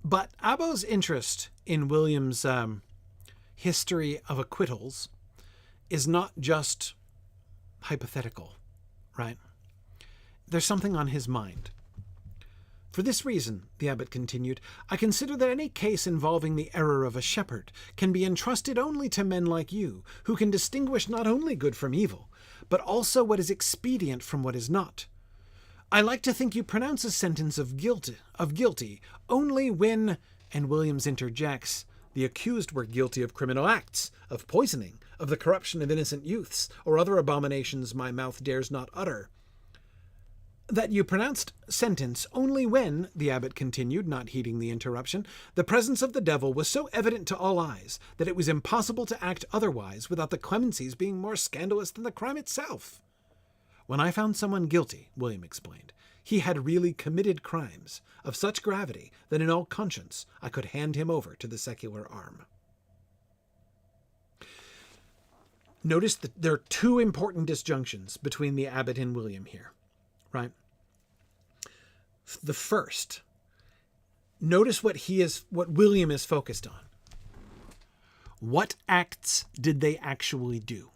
But Abbo's interest in William's history of acquittals is not just hypothetical, right? There's something on his mind. For this reason, the abbot continued, I consider that any case involving the error of a shepherd can be entrusted only to men like you, who can distinguish not only good from evil, but also what is expedient from what is not. I like to think you pronounce a sentence of guilty only when, and Williams interjects, the accused were guilty of criminal acts, of poisoning, of the corruption of innocent youths, or other abominations my mouth dares not utter. That you pronounced sentence only when, the abbot continued, not heeding the interruption, the presence of the devil was so evident to all eyes that it was impossible to act otherwise without the clemencies being more scandalous than the crime itself. When I found someone guilty, William explained, he had really committed crimes of such gravity that in all conscience I could hand him over to the secular arm. Notice that there are two important disjunctions between the abbot and William here, right? The first notice what William is focused on. What acts did they actually do?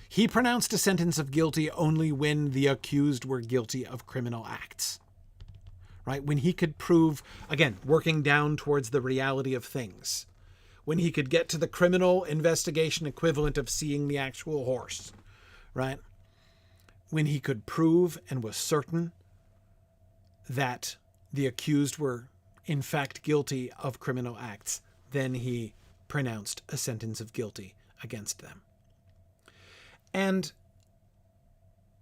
He pronounced a sentence of guilty only when the accused were guilty of criminal acts. Right? When he could prove, again, working down towards the reality of things. When he could get to the criminal investigation equivalent of seeing the actual horse. Right? When he could prove and was certain that the accused were in fact guilty of criminal acts, then he pronounced a sentence of guilty against them. And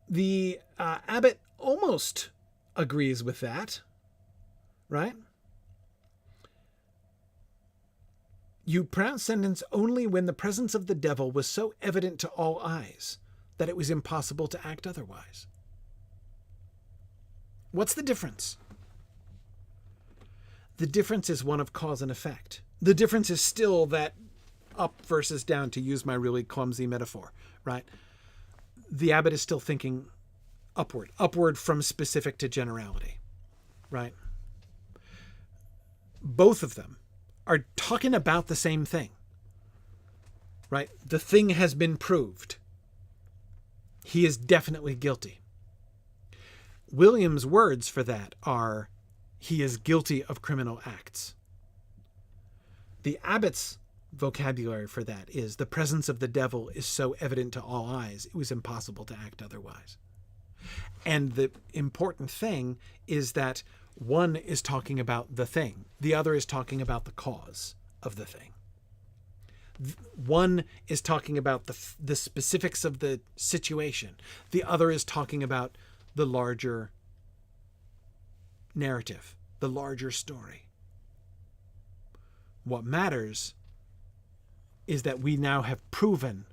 the abbot almost agrees with that, right? You pronounce sentence only when the presence of the devil was so evident to all eyes that it was impossible to act otherwise. What's the difference? The difference is one of cause and effect. The difference is still that up versus down, to use my really clumsy metaphor, right? The abbot is still thinking upward from specific to generality, right? Both of them are talking about the same thing, right? The thing has been proved. He is definitely guilty. William's words for that are, he is guilty of criminal acts. The abbot's vocabulary for that is, the presence of the devil is so evident to all eyes, it was impossible to act otherwise. And the important thing is that one is talking about the thing. The other is talking about the cause of the thing. One is talking about the specifics of the situation. The other is talking about the larger narrative, the larger story. What matters is that we now have proven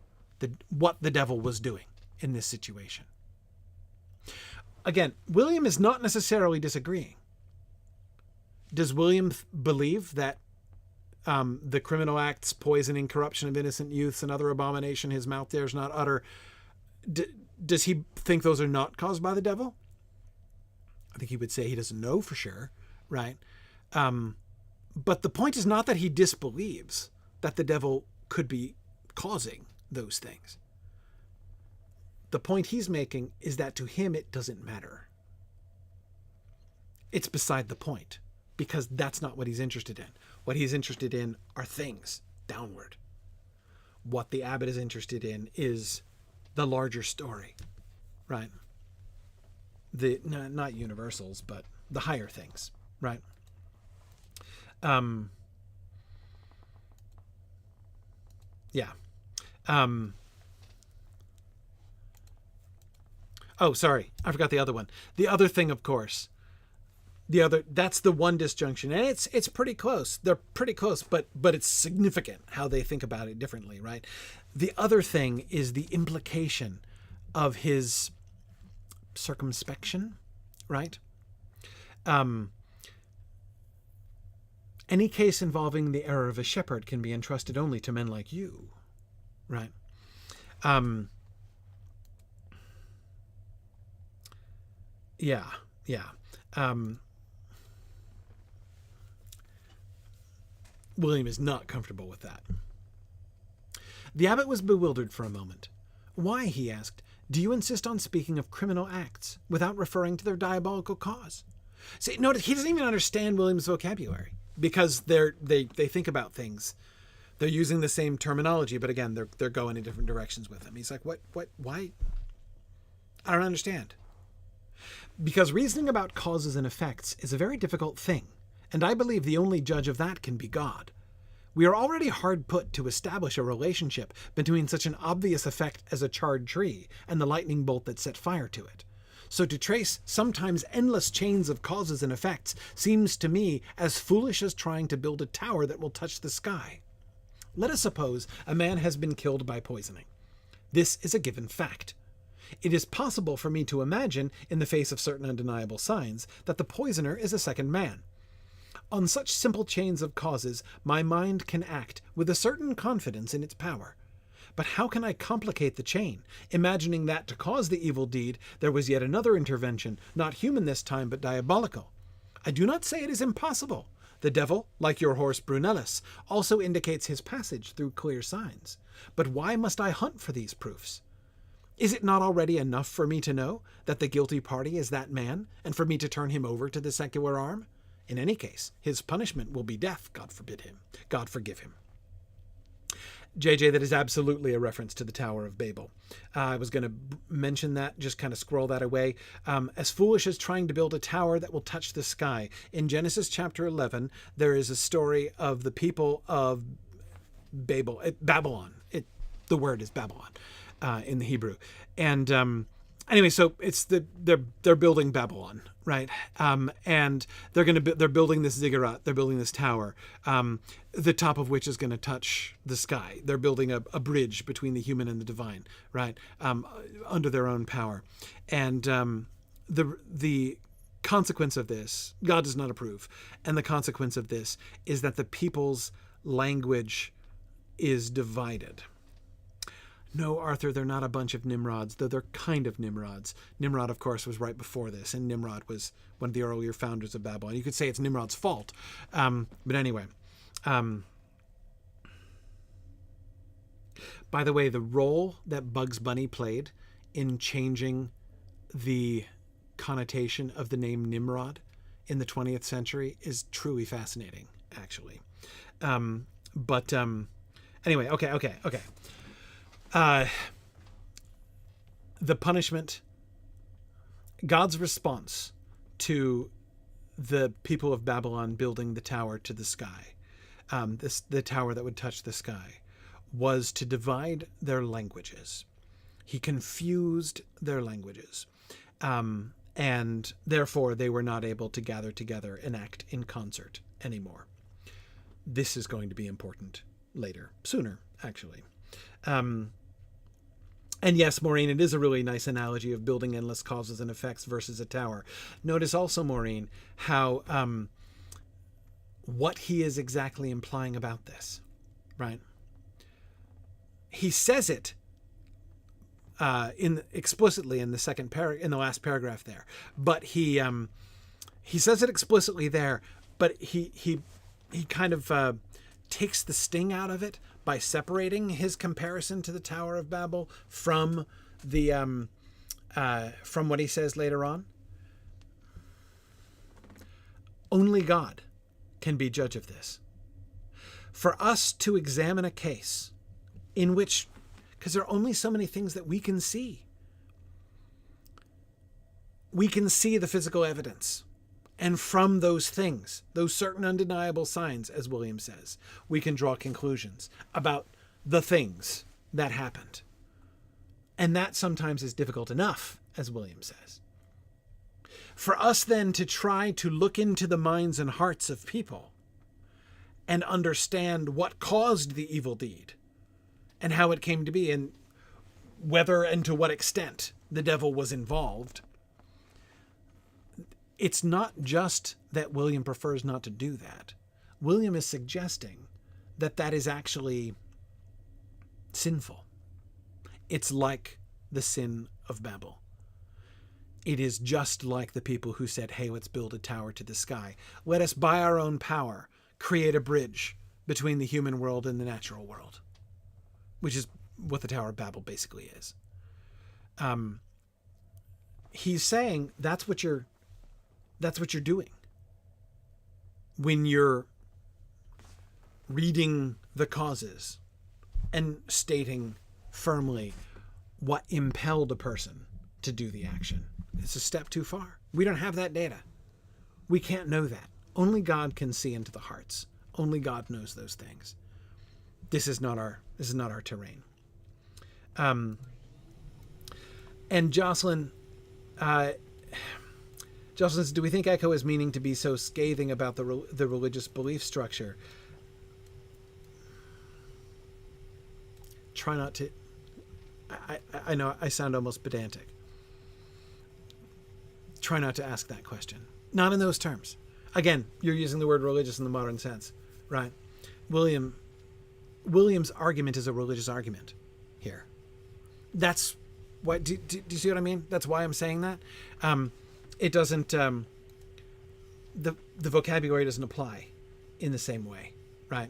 what the devil was doing in this situation. Again, William is not necessarily disagreeing. Does William believe that the criminal acts, poisoning, corruption of innocent youths, and other abomination his mouth dares not utter, does he think those are not caused by the devil? I think he would say he doesn't know for sure, right? But the point is not that he disbelieves that the devil could be causing those things. The point he's making is that to him it doesn't matter. It's beside the point, because that's not what he's interested in. What he's interested in are things downward. What the abbot is interested in is the larger story, right? Not universals, but the higher things, right? Yeah. Oh, sorry. I forgot the other one. The other thing, of course, that's the one disjunction. And it's pretty close. They're pretty close, but it's significant how they think about it differently, right? The other thing is the implication of his circumspection, right? Any case involving the error of a shepherd can be entrusted only to men like you, right? Yeah. William is not comfortable with that. The abbot was bewildered for a moment. Why, he asked, do you insist on speaking of criminal acts without referring to their diabolical cause? See, notice he doesn't even understand William's vocabulary, because they think about things. They're using the same terminology, but again, they're going in different directions with him. He's like, what, why? I don't understand. Because reasoning about causes and effects is a very difficult thing, and I believe the only judge of that can be God. We are already hard put to establish a relationship between such an obvious effect as a charred tree and the lightning bolt that set fire to it. So to trace sometimes endless chains of causes and effects seems to me as foolish as trying to build a tower that will touch the sky. Let us suppose a man has been killed by poisoning. This is a given fact. It is possible for me to imagine, in the face of certain undeniable signs, that the poisoner is a second man. On such simple chains of causes, my mind can act with a certain confidence in its power. But how can I complicate the chain, imagining that to cause the evil deed there was yet another intervention, not human this time, but diabolical? I do not say it is impossible. The devil, like your horse Brunellus, also indicates his passage through clear signs. But why must I hunt for these proofs? Is it not already enough for me to know that the guilty party is that man, and for me to turn him over to the secular arm? In any case, his punishment will be death, God forbid him. God forgive him. JJ, that is absolutely a reference to the Tower of Babel. I was going to mention that, just kind of scroll that away. As foolish as trying to build a tower that will touch the sky. In Genesis chapter 11, there is a story of the people of Babylon. The word is Babylon in the Hebrew. And anyway, so it's they're building Babylon, right? And they're building this ziggurat. They're building this tower, the top of which is going to touch the sky. They're building a bridge between the human and the divine, right? Under their own power, and the consequence of this, God does not approve, and the consequence of this is that the people's language is divided. No, Arthur, they're not a bunch of Nimrods, though they're kind of Nimrods. Nimrod, of course, was right before this, and Nimrod was one of the earlier founders of Babylon. You could say it's Nimrod's fault. But anyway. By the way, the role that Bugs Bunny played in changing the connotation of the name Nimrod in the 20th century is truly fascinating, actually. Anyway, okay. The punishment, God's response to the people of Babylon building the tower to the sky, the tower that would touch the sky, was to divide their languages. He confused their languages, and therefore they were not able to gather together and act in concert anymore. This is going to be important later, sooner, actually. And yes, Maureen, it is a really nice analogy of building endless causes and effects versus a tower. Notice also, Maureen, how what he is exactly implying about this, right? He says it explicitly in the in the last paragraph there, but he says it explicitly there, but he kind of takes the sting out of it by separating his comparison to the Tower of Babel from from what he says later on. Only God can be judge of this. For us to examine a case in which, because there are only so many things that we can see the physical evidence. And from those things, those certain undeniable signs, as William says, we can draw conclusions about the things that happened. And that sometimes is difficult enough, as William says. For us then to try to look into the minds and hearts of people and understand what caused the evil deed and how it came to be and whether and to what extent the devil was involved, it's not just that William prefers not to do that. William is suggesting that that is actually sinful. It's like the sin of Babel. It is just like the people who said, hey, let's build a tower to the sky. Let us, by our own power, create a bridge between the human world and the natural world, which is what the Tower of Babel basically is. He's saying that's what you're doing when you're reading the causes and stating firmly what impelled a person to do the action. It's a step too far. We don't have that data. We can't know that. Only God can see into the hearts. Only God knows those things. This is not our terrain. And Jocelyn says, do we think Echo is meaning to be so scathing about the religious belief structure? Try not to. I know I sound almost pedantic. Try not to ask that question. Not in those terms. Again, you're using the word religious in the modern sense, right? William's argument is a religious argument here. That's what. Do you see what I mean? That's why I'm saying that. It doesn't. the vocabulary doesn't apply in the same way, right?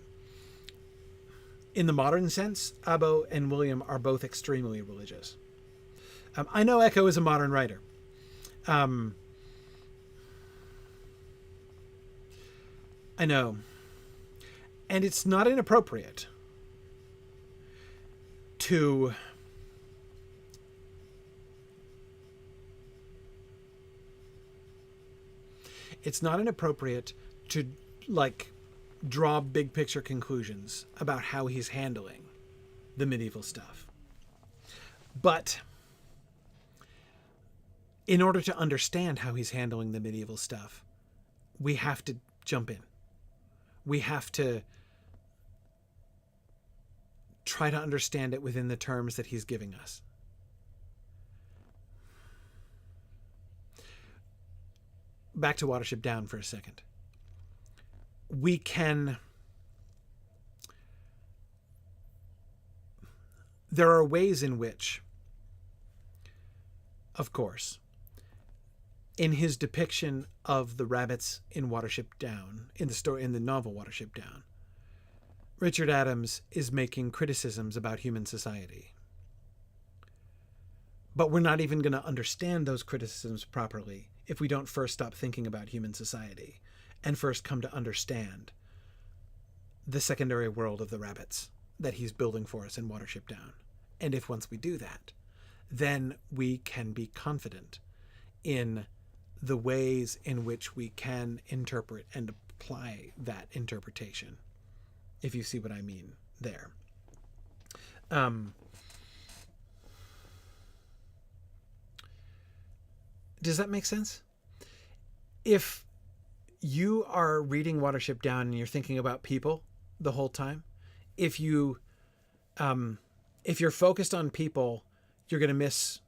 In the modern sense, Abo and William are both extremely religious. I know Echo is a modern writer. I know. And it's not inappropriate to like draw big picture conclusions about how he's handling the medieval stuff. But in order to understand how he's handling the medieval stuff, we have to jump in. We have to try to understand it within the terms that he's giving us. Back to Watership Down for a second. There are ways in which, of course, in his depiction of the rabbits in Watership Down, in the novel Watership Down, Richard Adams is making criticisms about human society. But we're not even going to understand those criticisms properly if we don't first stop thinking about human society and first come to understand the secondary world of the rabbits that he's building for us in Watership Down. And if once we do that, then we can be confident in the ways in which we can interpret and apply that interpretation, if you see what I mean there. Does that make sense? If you are reading Watership Down and you're thinking about people the whole time, if you're focused on people, you're going to miss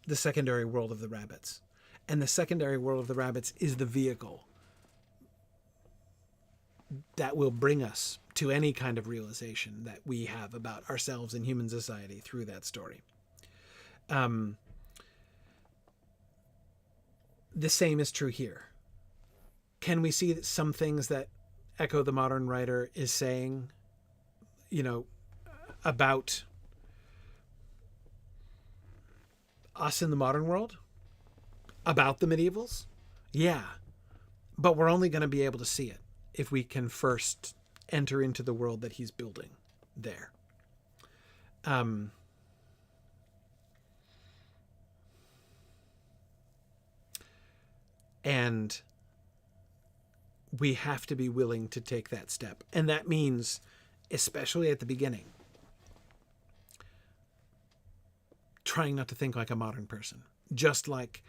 the secondary world of the rabbits. And the secondary world of the rabbits is the vehicle that will bring us to any kind of realization that we have about ourselves and human society through that story. The same is true here. Can we see that some things that Echo the Modern Writer is saying, about us in the modern world? About the medievals? Yeah. But we're only going to be able to see it if we can first enter into the world that he's building there. And we have to be willing to take that step. And that means, especially at the beginning, trying not to think like a modern person. Just like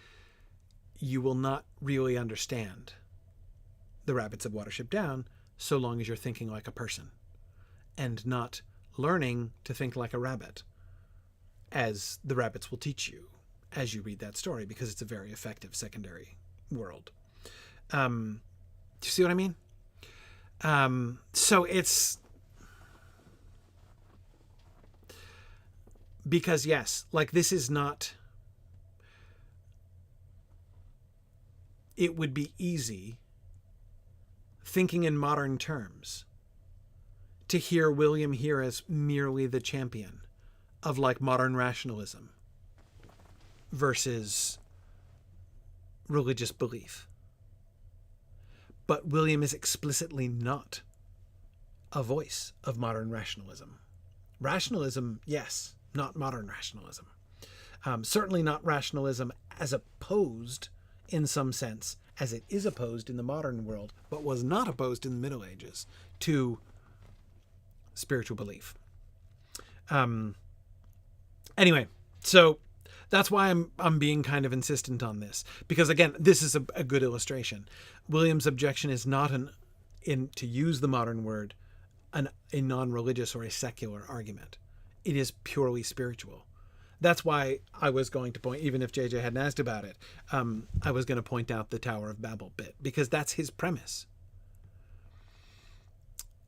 you will not really understand the rabbits of Watership Down so long as you're thinking like a person and not learning to think like a rabbit, as the rabbits will teach you as you read that story, because it's a very effective secondary world. Do you see what I mean? So it's because, yes, like this is not, it would be easy, thinking in modern terms, to hear William here as merely the champion of like modern rationalism versus religious belief. But William is explicitly not a voice of modern rationalism. Rationalism, yes, not modern rationalism. Certainly not rationalism as opposed, in some sense, as it is opposed in the modern world, but was not opposed in the Middle Ages to spiritual belief. Anyway, so that's why I'm being kind of insistent on this, because again, this is a good illustration. William's objection is not to use the modern word, a non-religious or a secular argument. It is purely spiritual. That's why I was going to point, even if JJ hadn't asked about it, I was going to point out the Tower of Babel bit, because that's his premise.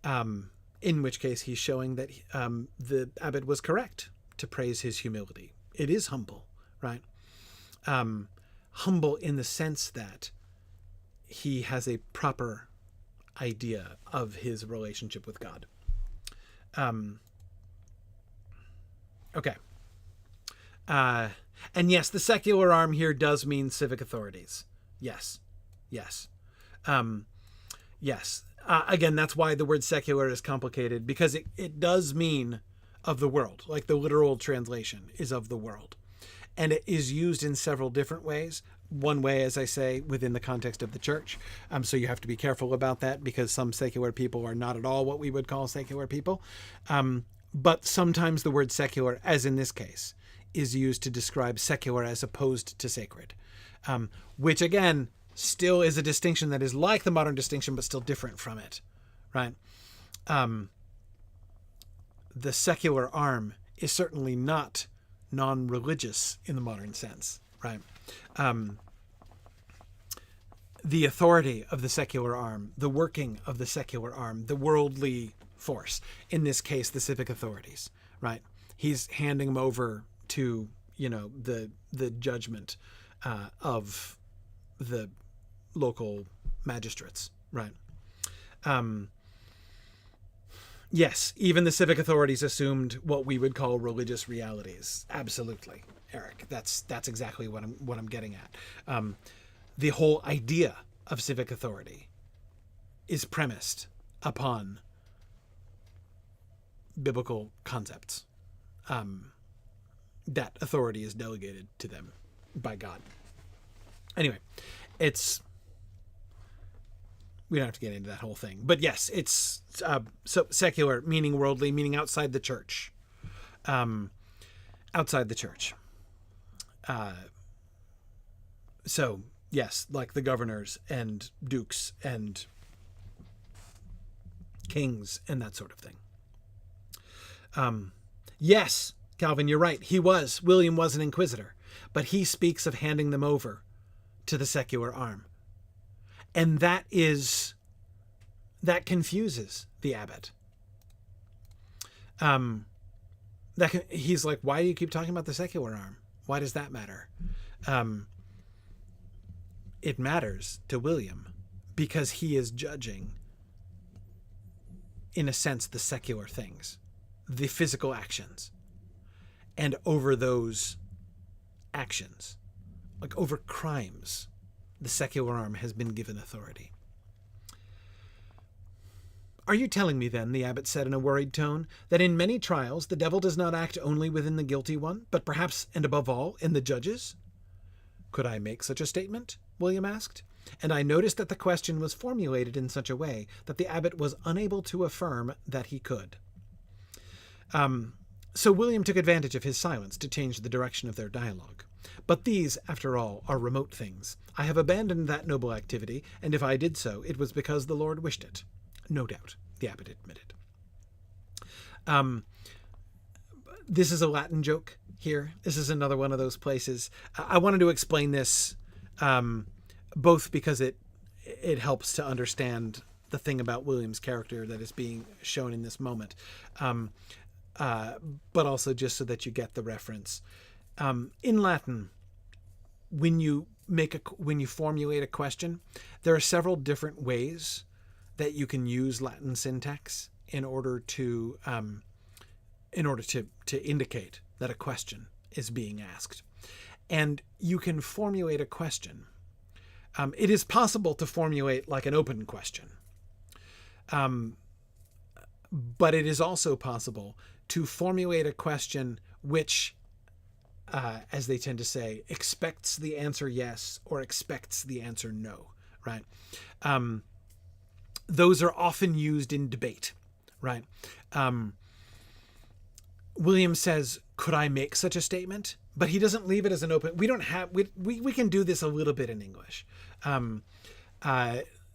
In which case he's showing that the abbot was correct to praise his humility. It is humble, right? Humble in the sense that he has a proper idea of his relationship with God. Okay. And yes, the secular arm here does mean civic authorities. Yes. Yes. Yes. Again, that's why the word secular is complicated, because it does mean of the world. Like the literal translation is of the world. And it is used in several different ways. One way, as I say, within the context of the church. So you have to be careful about that, because some secular people are not at all what we would call secular people. But sometimes the word secular, as in this case, is used to describe secular as opposed to sacred, which again still is a distinction that is like the modern distinction, but still different from it, right? The secular arm is certainly not non-religious in the modern sense, right? The authority of the secular arm, the working of the secular arm, the worldly force, in this case, the civic authorities, right? He's handing them over to, the judgment of the local magistrates, right? Yes, even the civic authorities assumed what we would call religious realities. Absolutely, Eric. That's exactly what I'm getting at. The whole idea of civic authority is premised upon biblical concepts. That authority is delegated to them by God. Anyway, we don't have to get into that whole thing, but yes, it's so secular, meaning worldly, meaning outside the church. Outside the church. So yes, like the governors and dukes and kings and that sort of thing. Yes, Calvin, you're right. William was an inquisitor, but he speaks of handing them over to the secular arm. And that confuses the abbot. He's like, why do you keep talking about the secular arm? Why does that matter? It matters to William because he is judging, in a sense, the secular things, the physical actions. And over those actions, like over crimes, the secular arm has been given authority. Are you telling me then, the abbot said in a worried tone, that in many trials the devil does not act only within the guilty one, but perhaps and above all in the judges? Could I make such a statement? William asked, and I noticed that the question was formulated in such a way that the abbot was unable to affirm that he could. So William took advantage of his silence to change the direction of their dialogue. But these, after all, are remote things. I have abandoned that noble activity, and if I did so, it was because the Lord wished it. No doubt, the abbot admitted. This is a Latin joke here. This is another one of those places. I wanted to explain this both because it helps to understand the thing about William's character that is being shown in this moment, but also just so that you get the reference. In Latin, when you formulate a question, there are several different ways that you can use Latin syntax in order to indicate that a question is being asked. And you can formulate a question. It is possible to formulate like an open question. But it is also possible to formulate a question which, as they tend to say, expects the answer yes or expects the answer no, right? Those are often used in debate, right? William says, could I make such a statement? But he doesn't leave it as an open. We don't have, we can do this a little bit in English.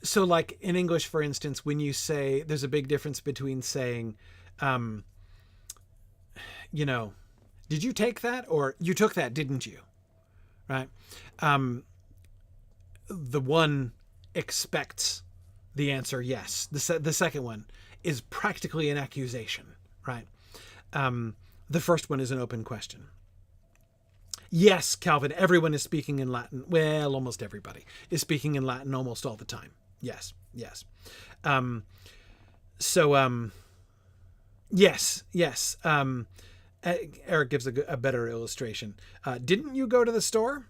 So like in English, for instance, when you say, there's a big difference between saying, did you take that? Or you took that, didn't you? Right? The one expects the answer yes. The second one is practically an accusation, right? The first one is an open question. Yes, Calvin, everyone is speaking in Latin. Well, almost everybody is speaking in Latin almost all the time. Yes, yes. Um, so, yes, yes. Eric gives a better illustration. Didn't you go to the store?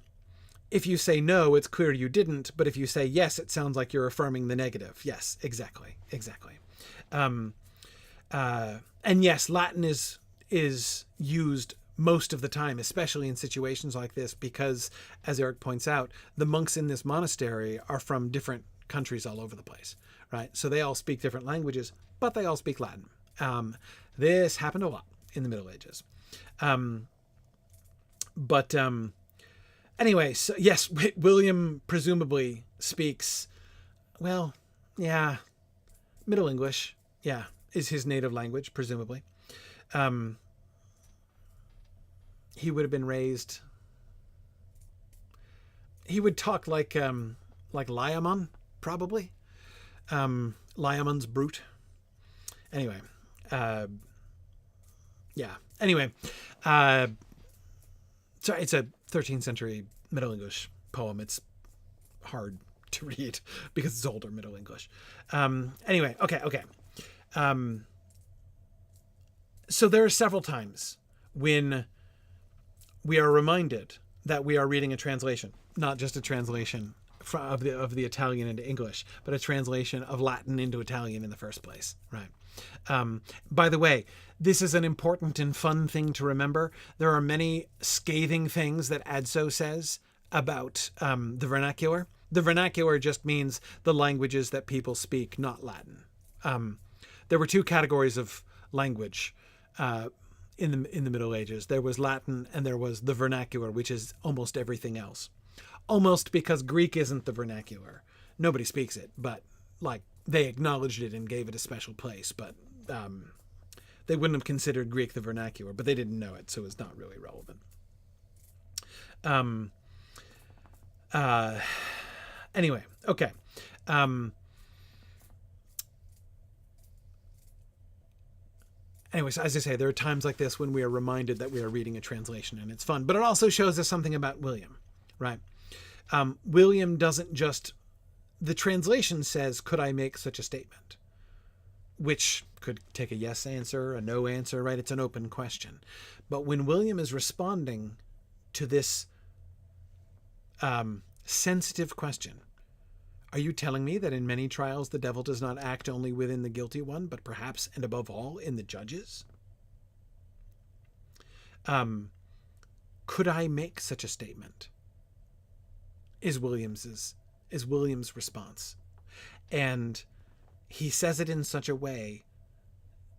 If you say no, it's clear you didn't. But if you say yes, it sounds like you're affirming the negative. Yes, exactly, exactly. And yes, Latin is used most of the time, especially in situations like this, because, as Eric points out, the monks in this monastery are from different countries all over the place, right? So they all speak different languages, but they all speak Latin. This happened a lot in the Middle Ages. Anyway, so yes, William presumably speaks, well, yeah, Middle English, yeah, is his native language, presumably. He would have been raised. He would talk like Lyamon, probably. Lyamon's brute. Anyway, yeah. Anyway, sorry, it's a 13th century Middle English poem. It's hard to read because it's older Middle English. Anyway, okay. So there are several times when we are reminded that we are reading a translation, not just a translation of the Italian into English, but a translation of Latin into Italian in the first place, right? By the way, this is an important and fun thing to remember. There are many scathing things that Adso says about the vernacular. The vernacular just means the languages that people speak, not Latin. There were two categories of language in the Middle Ages. There was Latin and there was the vernacular, which is almost everything else. Almost because Greek isn't the vernacular. Nobody speaks it, but like they acknowledged it and gave it a special place. But they wouldn't have considered Greek the vernacular, but they didn't know it, so it's not really relevant. Anyway, okay. Anyways, as I say, there are times like this when we are reminded that we are reading a translation, and it's fun. But it also shows us something about William, right? William doesn't just... The translation says, could I make such a statement? Which could take a yes answer, a no answer, right? It's an open question. But when William is responding to this sensitive question, are you telling me that in many trials the devil does not act only within the guilty one, but perhaps and above all in the judges? Could I make such a statement? Is William's response. And he says it in such a way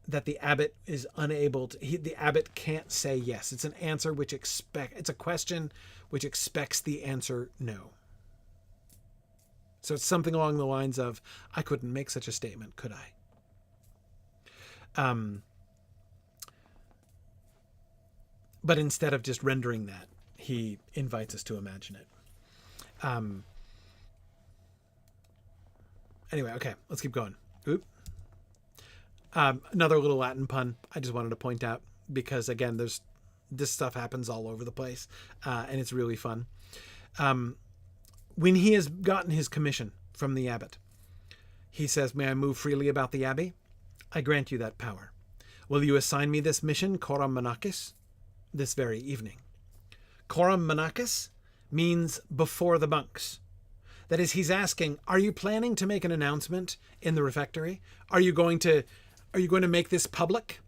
that the abbot is unable to, the abbot can't say yes. It's an answer which it's a question which expects the answer no. So it's something along the lines of, I couldn't make such a statement, could I? But instead of just rendering that, he invites us to imagine it. Anyway, okay, let's keep going. Oop. Another little Latin pun I just wanted to point out because, again, this stuff happens all over the place, and it's really fun. When he has gotten his commission from the abbot, he says, may I move freely about the abbey? I grant you that power. Will you assign me this mission, coram monacis, this very evening? Coram monacis means before the monks. That is, he's asking, are you planning to make an announcement in the refectory? Are you going to make this public?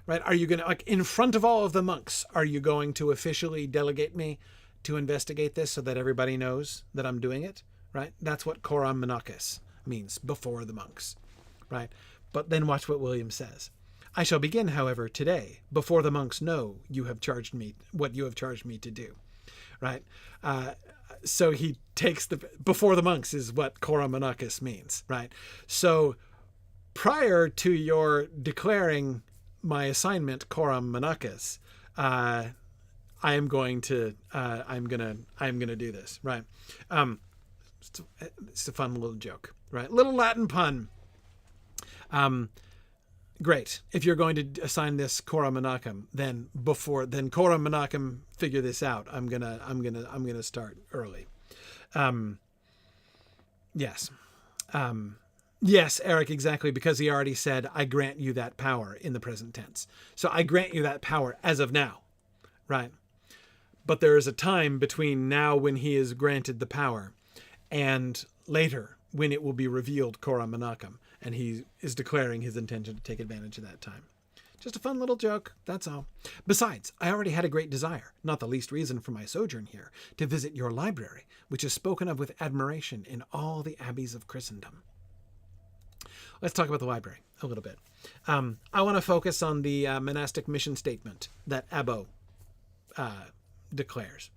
Right? Are you going to, like, in front of all of the monks, are you going to officially delegate me to investigate this so that everybody knows that I'm doing it? Right? That's what coram monacis means, before the monks. Right? But then watch what William says. I shall begin, however, today, before the monks know you have charged me, what you have charged me to do. Right? So he takes before the monks is what coram monacis means, right? So prior to your declaring my assignment coram monacis, I'm going to do this, right? It's a fun little joke, right? Little Latin pun. great. If you're going to assign this Cora Menachem, then Cora Menachem figure this out. I'm gonna start early. Yes. Yes, Eric, exactly, because he already said, I grant you that power in the present tense. So I grant you that power as of now, right? But there is a time between now when he is granted the power and later when it will be revealed Cora Menachem, and he is declaring his intention to take advantage of that time. Just a fun little joke, that's all. Besides, I already had a great desire, not the least reason for my sojourn here, to visit your library, which is spoken of with admiration in all the abbeys of Christendom. Let's talk about the library a little bit. I want to focus on the monastic mission statement that Abbo declares.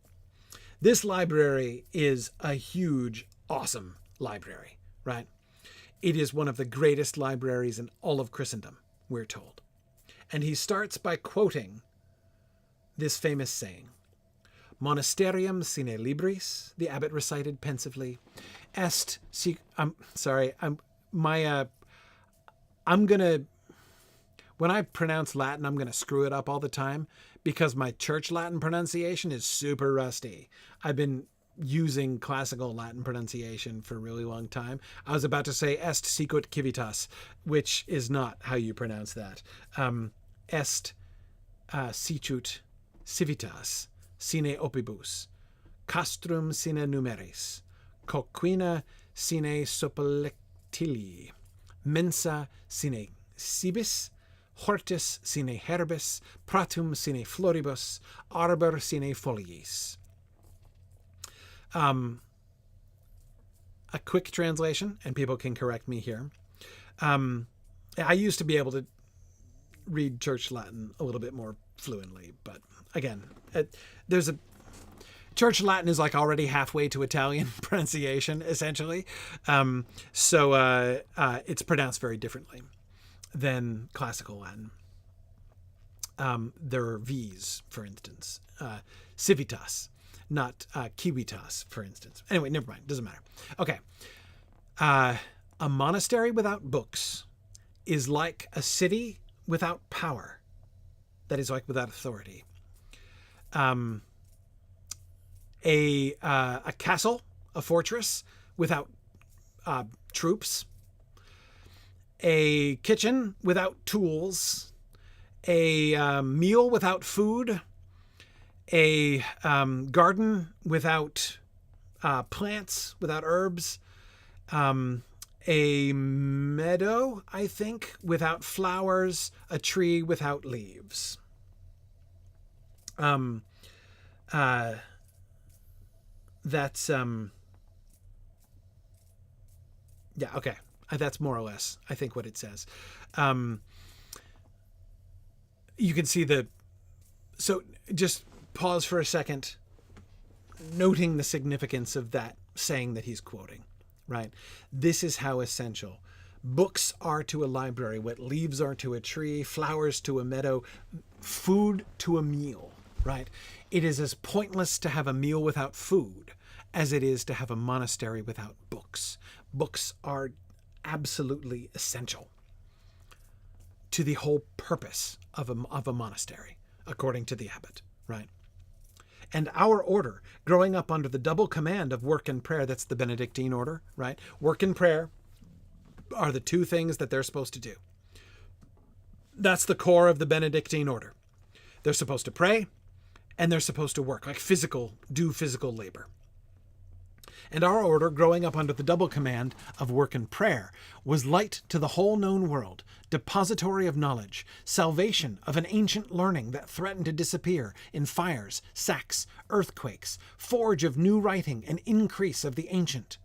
This library is a huge, awesome library, right? It is one of the greatest libraries in all of Christendom, we're told. And he starts by quoting this famous saying, Monasterium sine libris, the abbot recited pensively, est, when I pronounce Latin, I'm going to screw it up all the time because my church Latin pronunciation is super rusty. I've been using classical Latin pronunciation for a really long time. I was about to say est sicut civitas, which is not how you pronounce that. Est sicut civitas sine opibus, castrum sine numeris, coquina sine sopolectilii, mensa sine cibis, hortus sine herbis, pratum sine floribus, arbor sine foliis. A quick translation, and people can correct me here. I used to be able to read church Latin a little bit more fluently, but again, church Latin is like already halfway to Italian pronunciation, essentially. So it's pronounced very differently than classical Latin. There are V's, for instance. Civitas, not civitas, for instance. Anyway, never mind. Doesn't matter. Okay. A monastery without books is like a city without power. That is, like without authority. A castle, a fortress without troops, a kitchen without tools, a meal without food, a garden without plants, without herbs, a meadow, I think, without flowers, a tree without leaves. That's yeah, okay. That's more or less, I think, what it says. You can see so just pause for a second, noting the significance of that saying that he's quoting, right? This is how essential books are to a library, what leaves are to a tree, flowers to a meadow, food to a meal, right? It is as pointless to have a meal without food as it is to have a monastery without books. Books are absolutely essential to the whole purpose of a monastery, according to the abbot, right? And our order, growing up under the double command of work and prayer, that's the Benedictine order, right? Work and prayer are the two things that they're supposed to do. That's the core of the Benedictine order. They're supposed to pray, and they're supposed to work, like do physical labor. And our order, growing up under the double command of work and prayer, was light to the whole known world, depository of knowledge, salvation of an ancient learning that threatened to disappear in fires, sacks, earthquakes, forge of new writing, and increase of the ancient.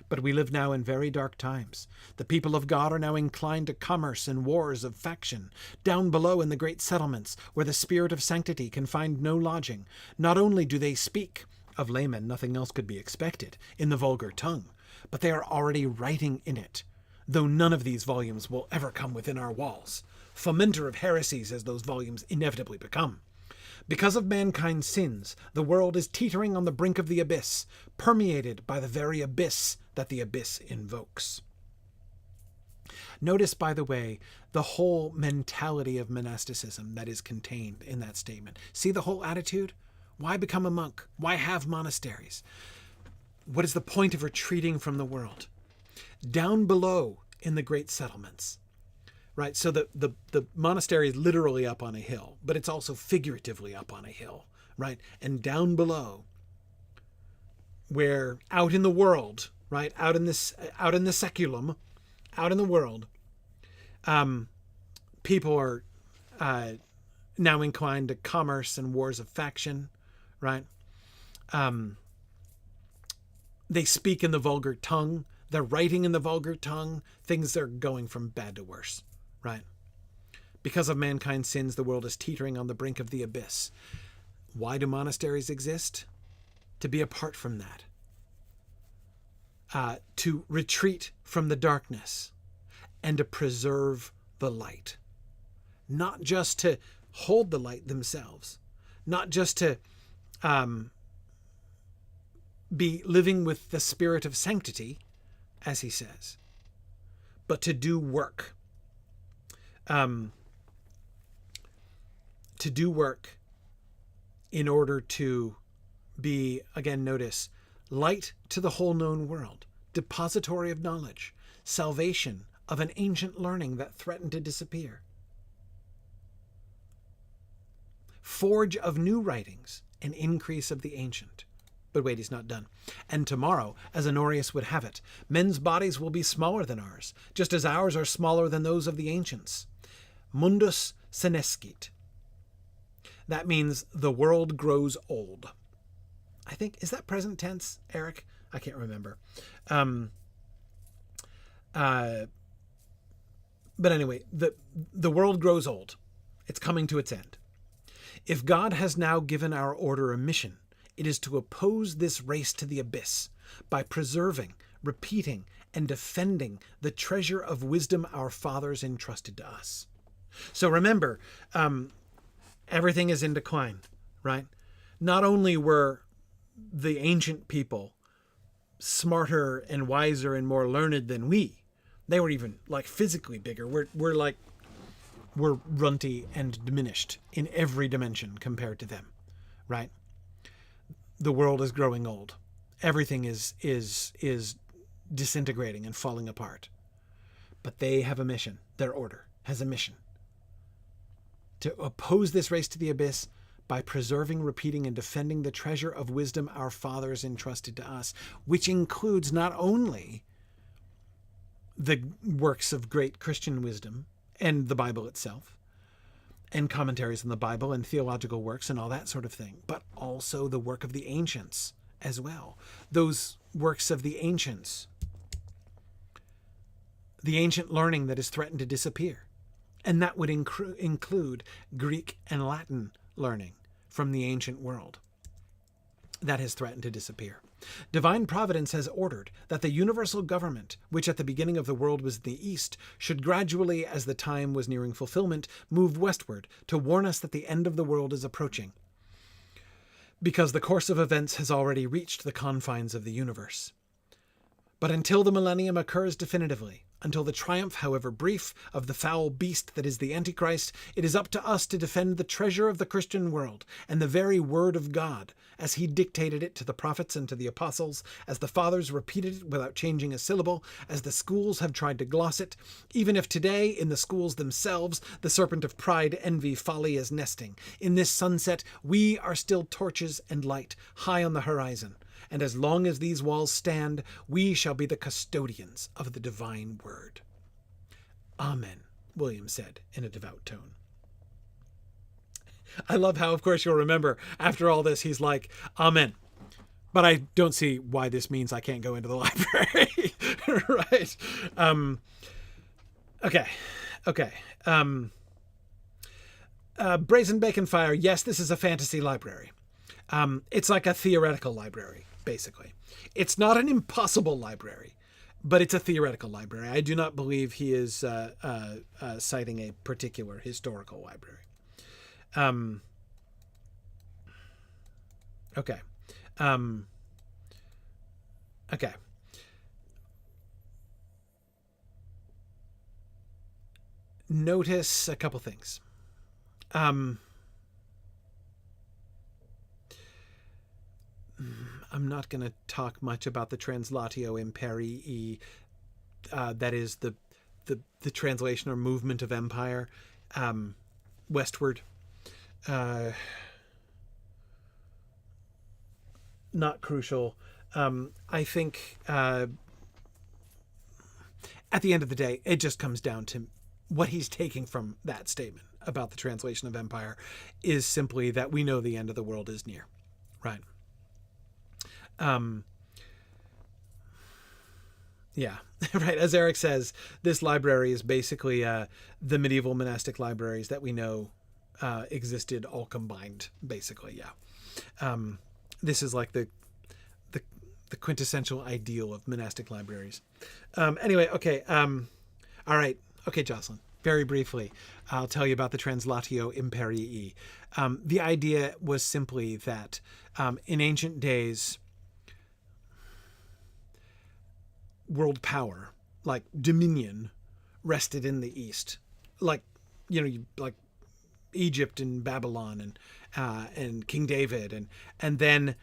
But we live now in very dark times. The people of God are now inclined to commerce and wars of faction. Down below in the great settlements, where the spirit of sanctity can find no lodging, not only do they speak, of laymen nothing else could be expected, in the vulgar tongue, but they are already writing in it, though none of these volumes will ever come within our walls, fomenter of heresies as those volumes inevitably become. Because of mankind's sins, the world is teetering on the brink of the abyss, permeated by the very abyss that the abyss invokes. Notice, by the way, the whole mentality of monasticism that is contained in that statement. See the whole attitude? Why become a monk? Why have monasteries? What is the point of retreating from the world? Down below in the great settlements, right? So the monastery is literally up on a hill, but it's also figuratively up on a hill, right? And down below, where out in the world, right? Out in the seculum, out in the world, people are now inclined to commerce and wars of faction, right? They speak in the vulgar tongue. They're writing in the vulgar tongue. Things are going from bad to worse, right? Because of mankind's sins, the world is teetering on the brink of the abyss. Why do monasteries exist? To be apart from that. To retreat from the darkness and to preserve the light. Not just to hold the light themselves. Not just to be living with the spirit of sanctity, as he says, but to do work. To do work in order to be, again, notice, light to the whole known world, depository of knowledge, salvation of an ancient learning that threatened to disappear, forge of new writings, an increase of the ancient. But wait, he's not done. And tomorrow, as Honorius would have it, men's bodies will be smaller than ours, just as ours are smaller than those of the ancients. Mundus senescit. That means the world grows old. I think, is that present tense, Eric? I can't remember. But anyway, the world grows old. It's coming to its end. If God has now given our order a mission, it is to oppose this race to the abyss by preserving, repeating, and defending the treasure of wisdom our fathers entrusted to us. So remember, everything is in decline, right? Not only were the ancient people smarter and wiser and more learned than we, they were even like physically bigger. We're runty and diminished in every dimension compared to them, right? The world is growing old. Everything is disintegrating and falling apart. But they have a mission. Their order has a mission. To oppose this race to the abyss by preserving, repeating, and defending the treasure of wisdom our fathers entrusted to us, which includes not only the works of great Christian wisdom and the Bible itself, and commentaries on the Bible and theological works and all that sort of thing, but also the work of the ancients as well. Those works of the ancients, the ancient learning that is threatened to disappear. And that would include Greek and Latin learning from the ancient world that has threatened to disappear. Divine providence has ordered that the universal government, which at the beginning of the world was in the East, should gradually, as the time was nearing fulfillment, move westward to warn us that the end of the world is approaching, because the course of events has already reached the confines of the universe. But until the millennium occurs definitively, until the triumph, however brief, of the foul beast that is the Antichrist, it is up to us to defend the treasure of the Christian world and the very word of God, as he dictated it to the prophets and to the apostles, as the fathers repeated it without changing a syllable, as the schools have tried to gloss it, even if today, in the schools themselves, the serpent of pride, envy, folly is nesting. In this sunset, we are still torches and light, high on the horizon. And as long as these walls stand, we shall be the custodians of the divine word. Amen, William said in a devout tone. I love how, of course, you'll remember, after all this, he's like, Amen. But I don't see why this means I can't go into the library. Right? Okay. Brazen Bacon Fire. Yes, this is a fantasy library. It's like a theoretical library, basically. It's not an impossible library, but it's a theoretical library. I do not believe he is citing a particular historical library. Okay. notice a couple things. I'm not going to talk much about the Translatio Imperii, that is the translation or movement of empire westward. Not crucial. I think at the end of the day, it just comes down to what he's taking from that statement about the translation of empire is simply that we know the end of the world is near, right? Yeah, right. As Eric says, this library is basically the medieval monastic libraries that we know existed all combined, basically. Yeah. This is like the quintessential ideal of monastic libraries. Anyway, okay. All right. Okay, Jocelyn, very briefly, I'll tell you about the Translatio Imperii. The idea was simply that in ancient days, world power, like dominion, rested in the East, like, like Egypt and Babylon and King David, and then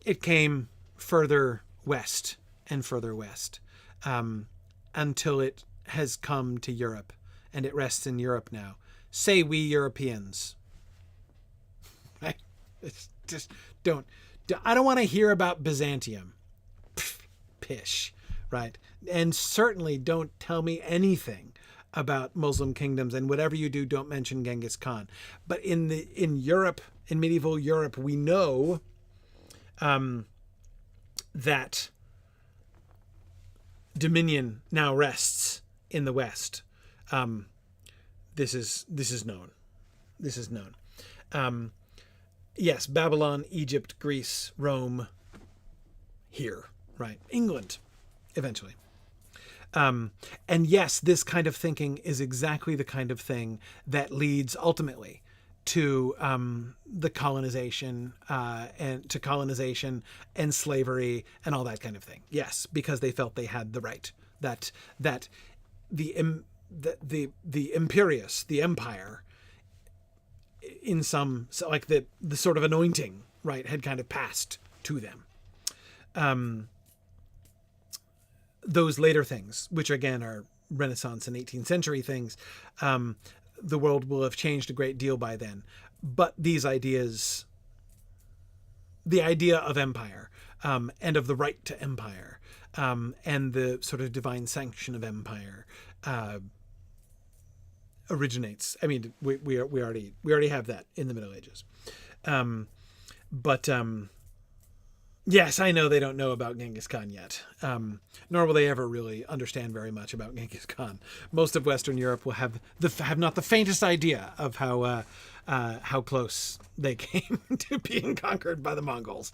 it came further west and further west, until it has come to Europe, and it rests in Europe now. Say we Europeans, right? It's just I don't want to hear about Byzantium. Pish, right? And certainly don't tell me anything about Muslim kingdoms, and whatever you do, don't mention Genghis Khan. But in Europe, in medieval Europe, we know that dominion now rests in the West. This is known. This is known. Yes, Babylon, Egypt, Greece, Rome, here, right? England, eventually. And yes, this kind of thinking is exactly the kind of thing that leads ultimately to the colonization and slavery and all that kind of thing. Yes, because they felt they had the right, that the imperius, the empire, in some, like the sort of anointing, right, had kind of passed to them. Those later things, which again are Renaissance and 18th century things, the world will have changed a great deal by then. But these ideas, the idea of empire, and of the right to empire, and the sort of divine sanction of empire, originates. I mean, we already have that in the Middle Ages. But yes, I know they don't know about Genghis Khan yet, nor will they ever really understand very much about Genghis Khan. Most of Western Europe will have not the faintest idea of how close they came to being conquered by the Mongols.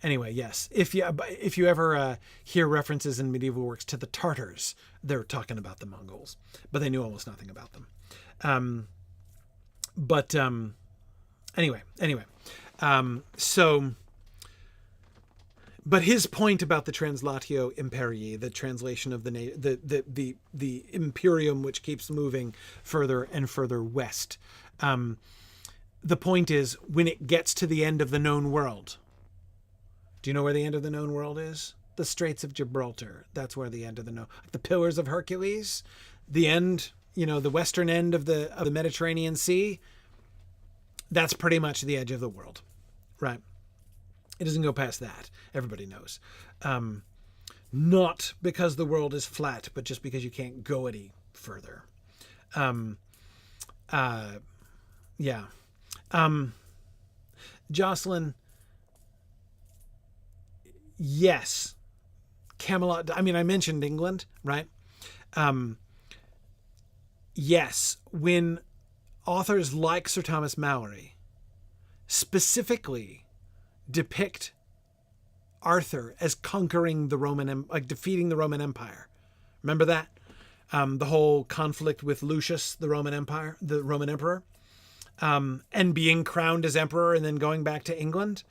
Anyway, yes, if you ever hear references in medieval works to the Tartars, they're talking about the Mongols, but they knew almost nothing about them. Anyway. But his point about the Translatio Imperii, the translation of the imperium which keeps moving further and further west. The point is, when it gets to the end of the known world. Do you know where the end of the known world is? The Straits of Gibraltar. That's where the end of the Pillars of Hercules, the end, the western end of the Mediterranean Sea. That's pretty much the edge of the world, right? It doesn't go past that. Everybody knows. Not because the world is flat, but just because you can't go any further. Yeah. Jocelyn, yes. Camelot, I mean, I mentioned England, right? Yes, when authors like Sir Thomas Malory specifically depict Arthur as conquering the defeating the Roman Empire. Remember that? The whole conflict with Lucius, the Roman emperor, and being crowned as emperor and then going back to England.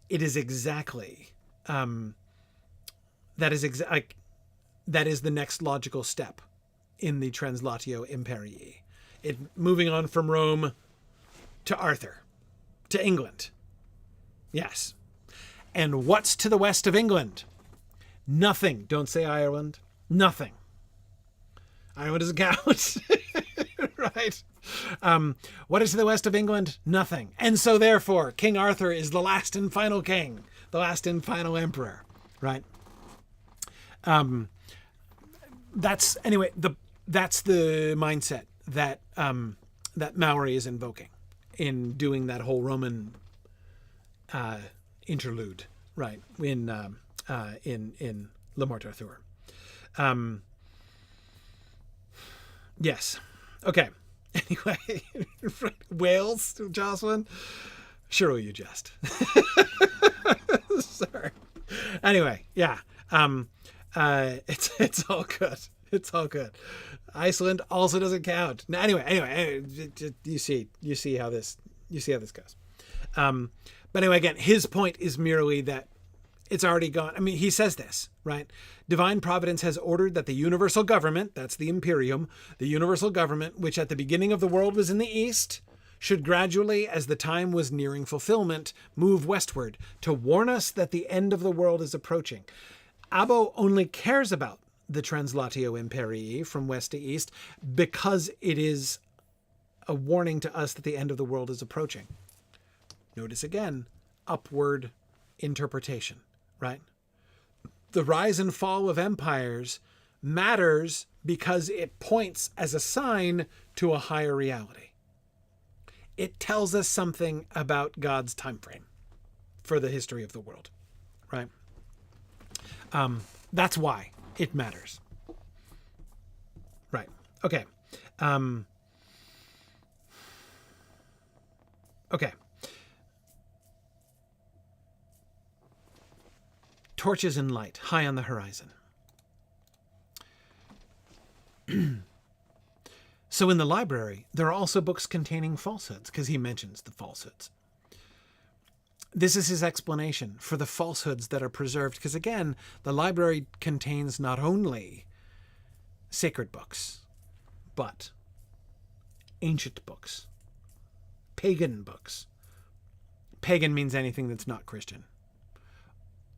It is exactly, that is the next logical step in the Translatio Imperii. It moving on from Rome to Arthur, to England. Yes. And what's to the west of England? Nothing. Don't say Ireland. Nothing. Ireland doesn't count. Right? What is to the west of England? Nothing. And so therefore, King Arthur is the last and final king, the last and final emperor. Right? That's the mindset that that Maury is invoking in doing that whole Roman interlude, right? In Le Morte Arthur. Yes. Okay. Anyway, Wales, Jocelyn. Sure, you jest. Sorry. Anyway, yeah. It's all good. It's all good. Iceland also doesn't count. Now, anyway, you see how this goes. But anyway, again, his point is merely that it's already gone. I mean, he says this, right? Divine providence has ordered that the universal government, that's the Imperium, the universal government, which at the beginning of the world was in the east, should gradually, as the time was nearing fulfillment, move westward to warn us that the end of the world is approaching. Abbo only cares about the Translatio Imperii from west to east because it is a warning to us that the end of the world is approaching. Notice again, upward interpretation, right? The rise and fall of empires matters because it points as a sign to a higher reality. It tells us something about God's time frame for the history of the world, right? That's why it matters. Right. Okay. Okay. Torches and light high on the horizon. So in the library, there are also books containing falsehoods, because he mentions the falsehoods. This is his explanation for the falsehoods that are preserved, because again, the library contains not only sacred books, but ancient books, pagan books. Pagan means anything that's not Christian.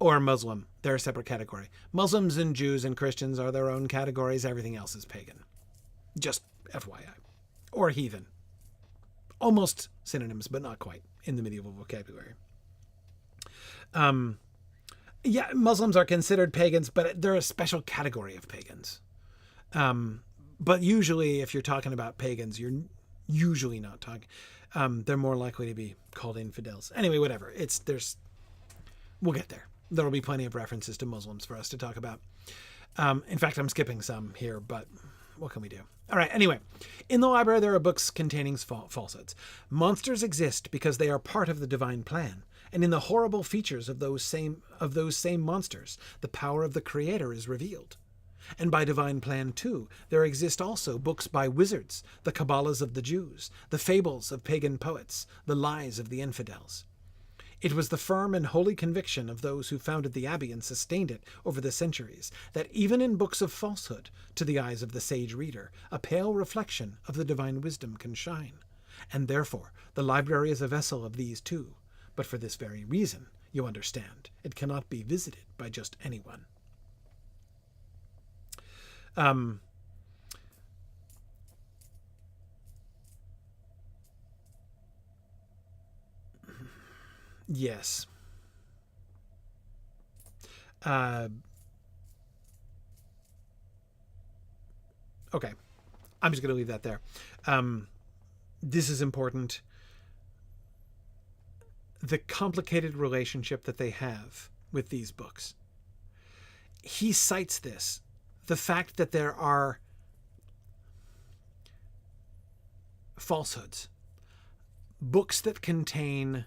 Or Muslim. They're a separate category. Muslims and Jews and Christians are their own categories. Everything else is pagan. Just FYI. Or heathen. Almost synonyms, but not quite in the medieval vocabulary. Yeah, Muslims are considered pagans, but they're a special category of pagans. But usually, if you're talking about pagans, you're usually not talking. They're more likely to be called infidels. Anyway, whatever. We'll get there. There'll be plenty of references to Muslims for us to talk about. In fact, I'm skipping some here, but what can we do? All right. Anyway, in the library, there are books containing falsehoods. Monsters exist because they are part of the divine plan. And in the horrible features of those same monsters, the power of the Creator is revealed. And by divine plan, too, there exist also books by wizards, the Kabbalahs of the Jews, the fables of pagan poets, the lies of the infidels. It was the firm and holy conviction of those who founded the Abbey and sustained it over the centuries that even in books of falsehood, to the eyes of the sage reader, a pale reflection of the divine wisdom can shine. And therefore, the library is a vessel of these too. But for this very reason, you understand, it cannot be visited by just anyone. Yes. Okay. I'm just going to leave that there. This is important. The complicated relationship that they have with these books. He cites this. The fact that there are falsehoods. Books that contain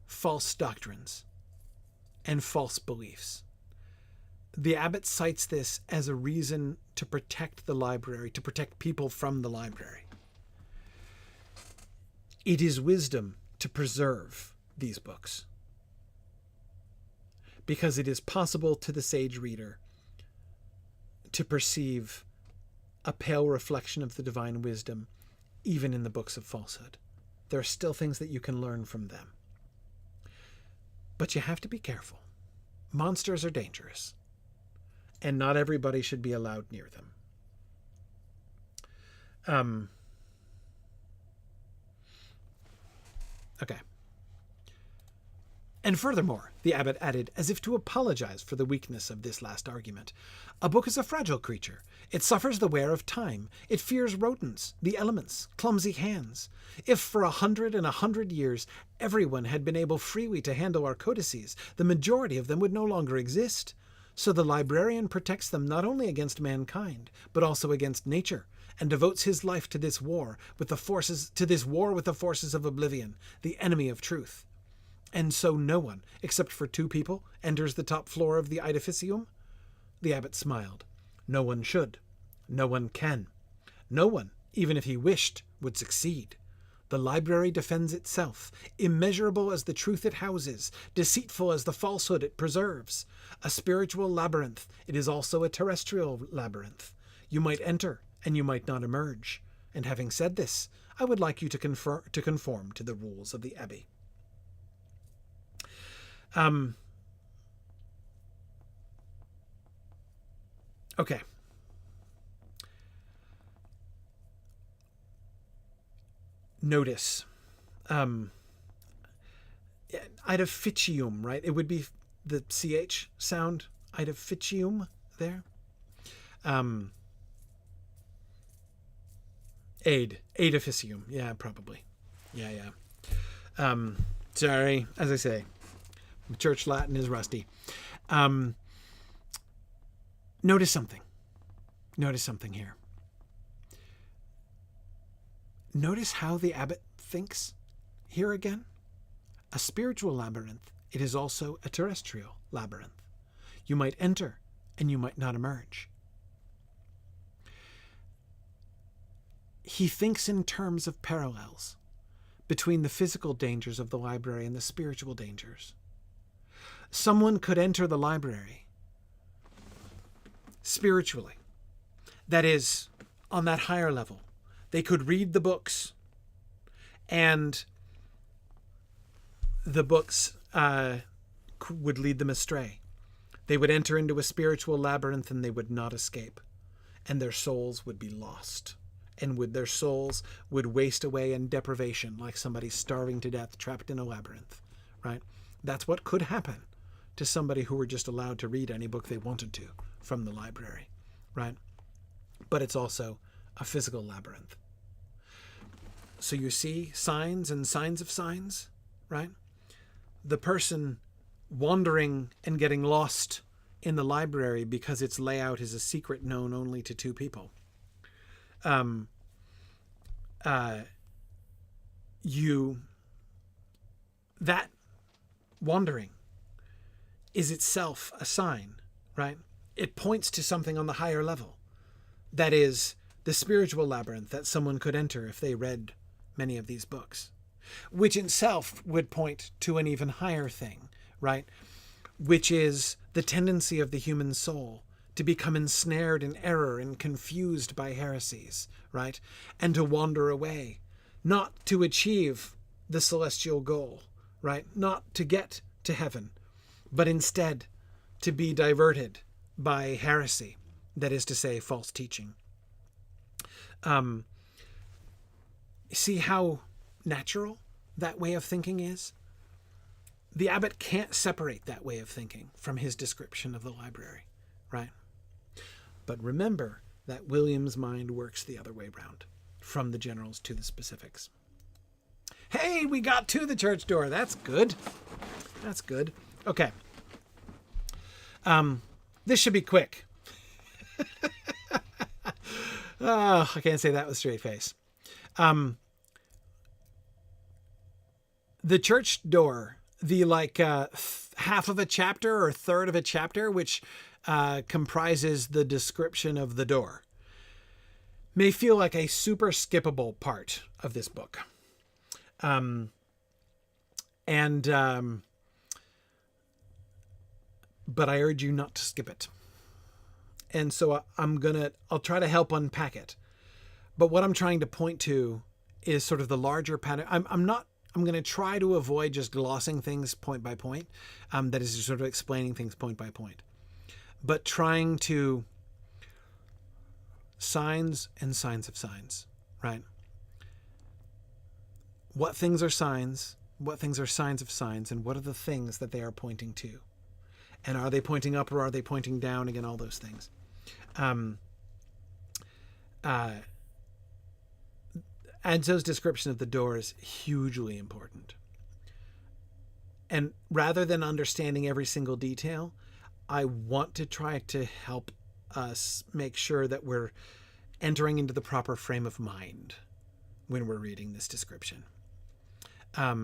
false doctrines and false beliefs. The abbot cites this as a reason to protect the library, to protect people from the library. It is wisdom to preserve these books, because it is possible to the sage reader to perceive a pale reflection of the divine wisdom, even in the books of falsehood. There are still things that you can learn from them. But you have to be careful. Monsters are dangerous, and not everybody should be allowed near them. Okay. And furthermore, the abbot added, as if to apologize for the weakness of this last argument, a book is a fragile creature. It suffers the wear of time. It fears rodents, the elements, clumsy hands. If for 100 years everyone had been able freely to handle our codices, the majority of them would no longer exist. So the librarian protects them not only against mankind, but also against nature, and devotes his life to this war with the forces of oblivion, the enemy of truth. And so no one, except for 2 people, enters the top floor of the edificium? The abbot smiled. No one should. No one can. No one, even if he wished, would succeed. The library defends itself, immeasurable as the truth it houses, deceitful as the falsehood it preserves. A spiritual labyrinth, it is also a terrestrial labyrinth. You might enter, and you might not emerge. And having said this, I would like you to conform to the rules of the abbey. Okay. Notice. Edificium, right? It would be the CH sound, edificium there. Edificium. Yeah, probably. Yeah. Sorry, as I say, church Latin is rusty. Notice something. Notice something here. Notice how the abbot thinks here again. A spiritual labyrinth, it is also a terrestrial labyrinth. You might enter, and you might not emerge. He thinks in terms of parallels between the physical dangers of the library and the spiritual dangers. Someone could enter the library spiritually. That is, on that higher level. They could read the books, and the books would lead them astray. They would enter into a spiritual labyrinth, and they would not escape. And their souls would be lost. And their souls would waste away in deprivation, like somebody starving to death, trapped in a labyrinth, right? That's what could happen to somebody who were just allowed to read any book they wanted to from the library, right? But it's also a physical labyrinth. So you see signs and signs of signs, right? The person wandering and getting lost in the library because its layout is a secret known only to 2 people. That wandering is itself a sign, right? It points to something on the higher level. That is the spiritual labyrinth that someone could enter if they read many of these books, which itself would point to an even higher thing, right? Which is the tendency of the human soul to become ensnared in error and confused by heresies, right? And to wander away, not to achieve the celestial goal, right? Not to get to heaven, but instead to be diverted by heresy, that is to say, false teaching. See how natural that way of thinking is? The abbot can't separate that way of thinking from his description of the library, right? But remember that William's mind works the other way round, from the generals to the specifics. Hey, we got to the church door. That's good. That's good. Okay. This should be quick. Oh, I can't say that with a straight face. The church door, the half of a chapter or third of a chapter, which comprises the description of the door, may feel like a super skippable part of this book. But I urge you not to skip it. And so I'll try to help unpack it. But what I'm trying to point to is sort of the larger pattern. I'm going to try to avoid just glossing things point by point. That is sort of explaining things point by point. But trying to signs and signs of signs, right? What things are signs? What things are signs of signs? And what are the things that they are pointing to? And are they pointing up or are they pointing down? Again, all those things. Adzo's description of the door is hugely important. And rather than understanding every single detail, I want to try to help us make sure that we're entering into the proper frame of mind when we're reading this description. A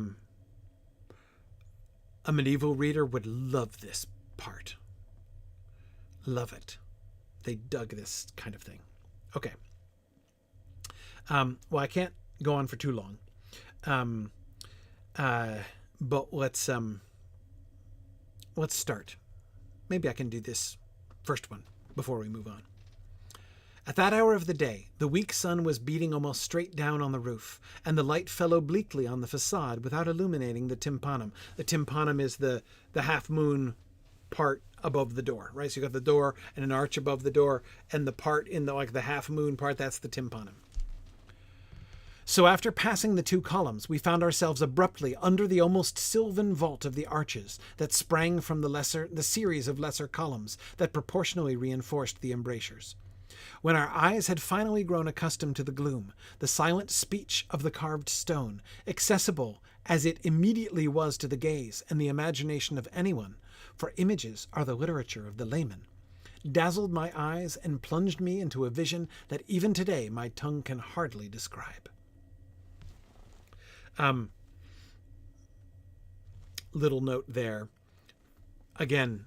medieval reader would love this part. Love it. They dug this kind of thing. Okay. Well, I can't go on for too long. But let's start. Maybe I can do this first one before we move on. At that hour of the day, the weak sun was beating almost straight down on the roof, and the light fell obliquely on the facade without illuminating the tympanum. The tympanum is the half-moon part above the door, right? So you got the door and an arch above the door, and the part in the half-moon part, that's the tympanum. So after passing the two columns, we found ourselves abruptly under the almost sylvan vault of the arches that sprang from the series of lesser columns that proportionally reinforced the embrasures. When our eyes had finally grown accustomed to the gloom, the silent speech of the carved stone, accessible as it immediately was to the gaze and the imagination of anyone, for images are the literature of the layman, dazzled my eyes and plunged me into a vision that even today my tongue can hardly describe. Little note there. Again,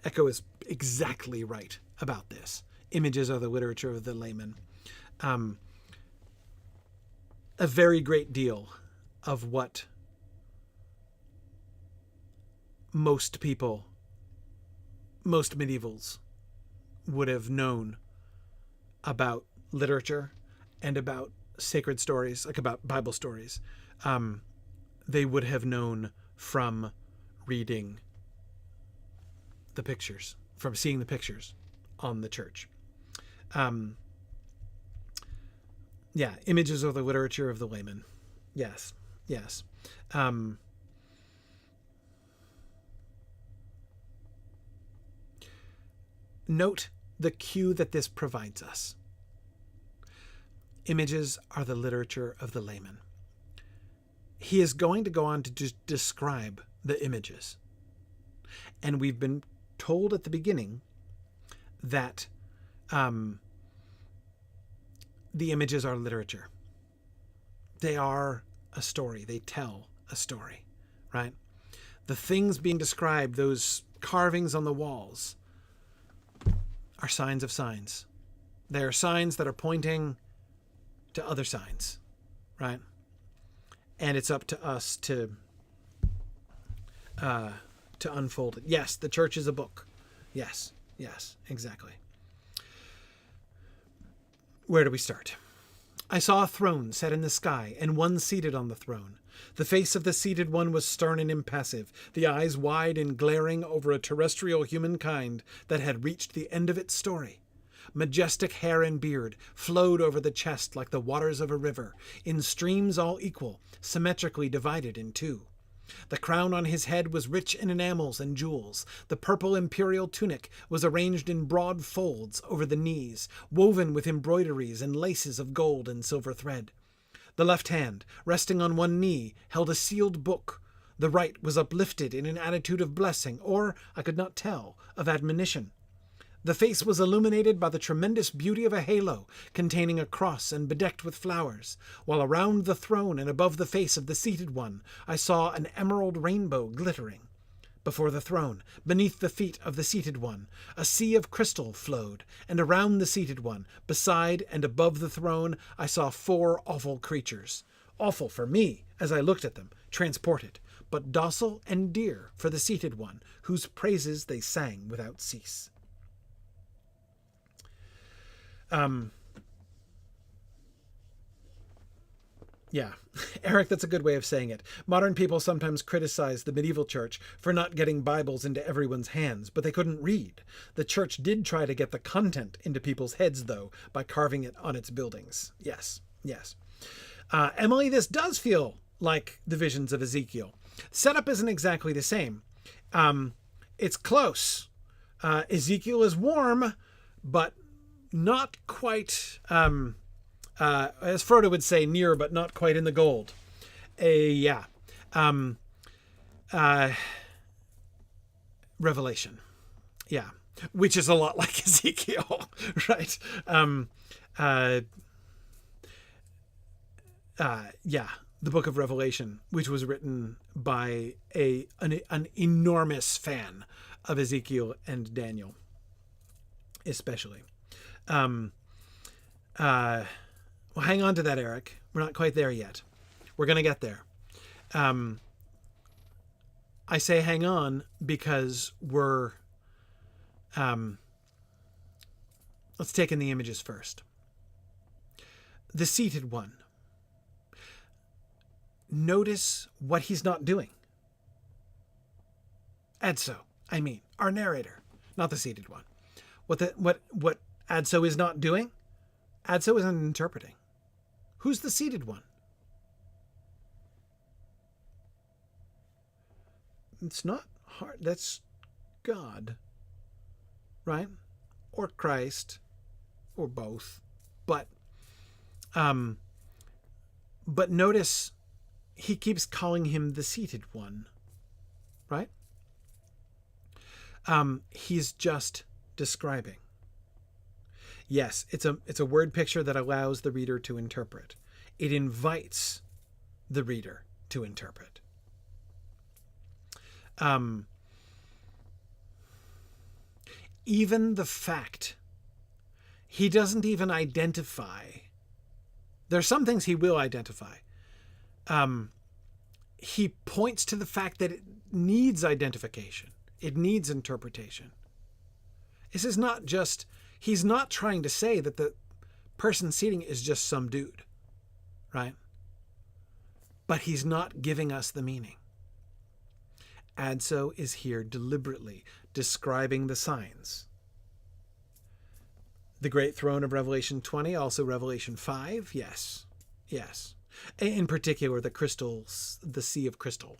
Echo is exactly right about this. Images are the literature of the layman. A very great deal of what most medievals would have known about literature and about sacred stories, like about Bible stories, they would have known from reading the pictures, from seeing the pictures on the church. Images are the literature of the layman. Yes. Note the cue that this provides us. Images are the literature of the layman. He is going to go on to describe the images. And we've been told at the beginning that the images are literature. They are a story. They tell a story, right? The things being described, those carvings on the walls, are signs of signs. They are signs that are pointing to other signs, right? And it's up to us to unfold it. Yes, the church is a book. Yes, exactly. Where do we start? I saw a throne set in the sky, and one seated on the throne. The face of the seated one was stern and impassive, the eyes wide and glaring over a terrestrial humankind that had reached the end of its story. Majestic hair and beard flowed over the chest like the waters of a river, in streams all equal, symmetrically divided in two. The crown on his head was rich in enamels and jewels. The purple imperial tunic was arranged in broad folds over the knees, woven with embroideries and laces of gold and silver thread. The left hand, resting on one knee, held a sealed book. The right was uplifted in an attitude of blessing, or, I could not tell, of admonition. The face was illuminated by the tremendous beauty of a halo containing a cross and bedecked with flowers, while around the throne and above the face of the seated one I saw an emerald rainbow glittering. Before the throne, beneath the feet of the seated one, a sea of crystal flowed, and around the seated one, beside and above the throne, I saw 4 awful creatures. Awful for me, as I looked at them, transported, but docile and dear for the seated one, whose praises they sang without cease. Yeah, Eric, that's a good way of saying it. Modern people sometimes criticize the medieval church for not getting Bibles into everyone's hands, but they couldn't read. The church did try to get the content into people's heads, though, by carving it on its buildings. Yes, yes. Emily, this does feel like the visions of Ezekiel. Setup isn't exactly the same. It's close. Ezekiel is warm, but not quite... as Frodo would say, near but not quite in the gold. Revelation. Yeah. Which is a lot like Ezekiel, right? The book of Revelation, which was written by an enormous fan of Ezekiel and Daniel, especially. Well, hang on to that, Eric. We're not quite there yet. We're going to get there. I say hang on because we're... let's take in the images first. The seated one. Notice what he's not doing. Adso, our narrator, not the seated one. What Adso is not doing? Adso isn't interpreting. Who's the seated one? It's not hard. That's God, right? Or Christ, or both. But notice he keeps calling him the seated one, right? He's just describing. Yes, it's a word picture that allows the reader to interpret. It invites the reader to interpret. Even the fact he doesn't even identify. There's some things he will identify. He points to the fact that it needs identification. It needs interpretation. This is not just... He's not trying to say that the person seating is just some dude, right? But he's not giving us the meaning. Adso is here deliberately describing the signs. The great throne of Revelation 20, also Revelation 5, yes. In particular, the crystals, the sea of crystal,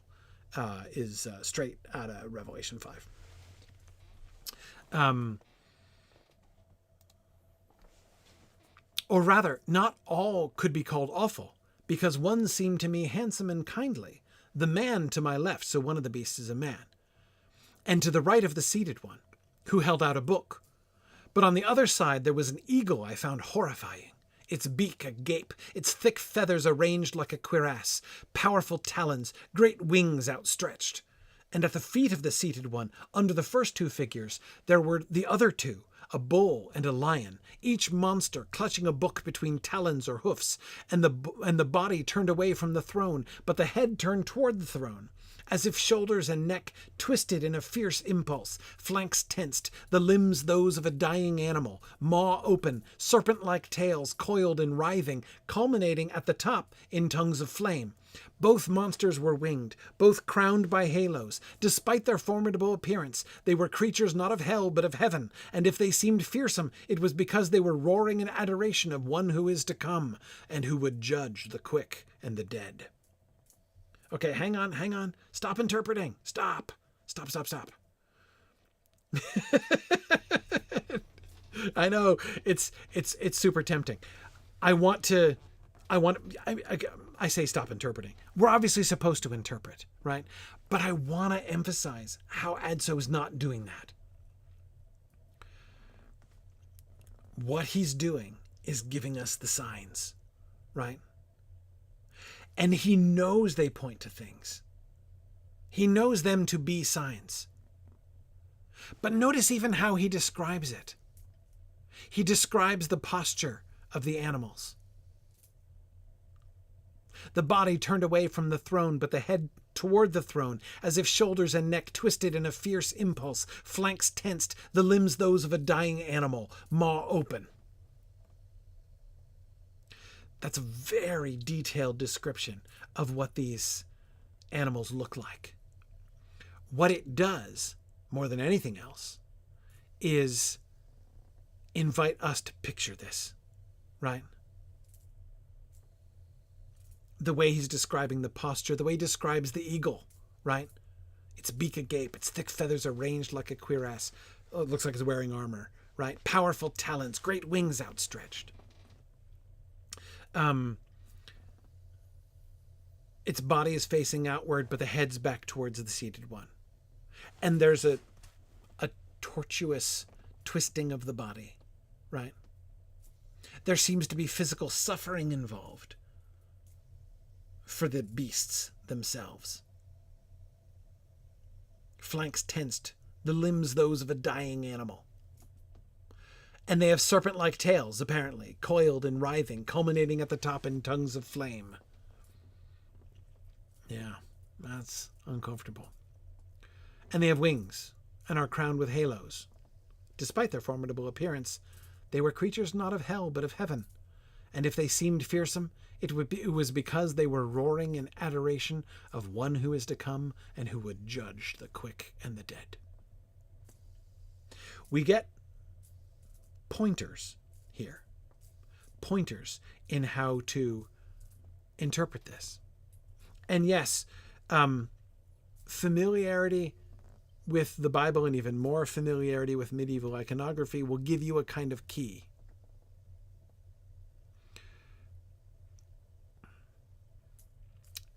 is straight out of Revelation 5. Or rather, not all could be called awful, because one seemed to me handsome and kindly, the man to my left, so one of the beasts is a man, and to the right of the seated one, who held out a book. But on the other side there was an eagle I found horrifying, its beak agape, its thick feathers arranged like a cuirass, powerful talons, great wings outstretched. And at the feet of the seated one, under the first two figures, there were the other two, a bull and a lion, each monster clutching a book between talons or hoofs, and the body turned away from the throne, but the head turned toward the throne, as if shoulders and neck twisted in a fierce impulse, flanks tensed, the limbs those of a dying animal, maw open, serpent-like tails coiled and writhing, culminating at the top in tongues of flame. Both monsters were winged, both crowned by halos. Despite their formidable appearance, they were creatures not of hell but of heaven, and if they seemed fearsome, it was because they were roaring in adoration of one who is to come, and who would judge the quick and the dead. Okay, hang on. Stop interpreting. Stop. I know, it's super tempting. I say stop interpreting. We're obviously supposed to interpret, right? But I want to emphasize how Adso is not doing that. What he's doing is giving us the signs, right? And he knows they point to things. He knows them to be signs. But notice even how he describes it. He describes the posture of the animals. The body turned away from the throne, but the head toward the throne, as if shoulders and neck twisted in a fierce impulse, flanks tensed, the limbs those of a dying animal, maw open. That's a very detailed description of what these animals look like. What it does, more than anything else, is invite us to picture this, right? The way he's describing the posture, the way he describes the eagle, right? Its beak agape, its thick feathers arranged like a cuirass. Oh, it looks like it's wearing armor, right? Powerful talons, great wings outstretched. Its body is facing outward, but the head's back towards the seated one. And there's a tortuous twisting of the body, right? There seems to be physical suffering involved for the beasts themselves. Flanks tensed, the limbs those of a dying animal. And they have serpent-like tails, apparently, coiled and writhing, culminating at the top in tongues of flame. Yeah, that's uncomfortable. And they have wings, and are crowned with halos. Despite their formidable appearance, they were creatures not of hell, but of heaven. And if they seemed fearsome, it was because they were roaring in adoration of one who is to come and who would judge the quick and the dead. We get pointers here. Pointers in how to interpret this. And yes, familiarity with the Bible and even more familiarity with medieval iconography will give you a kind of key.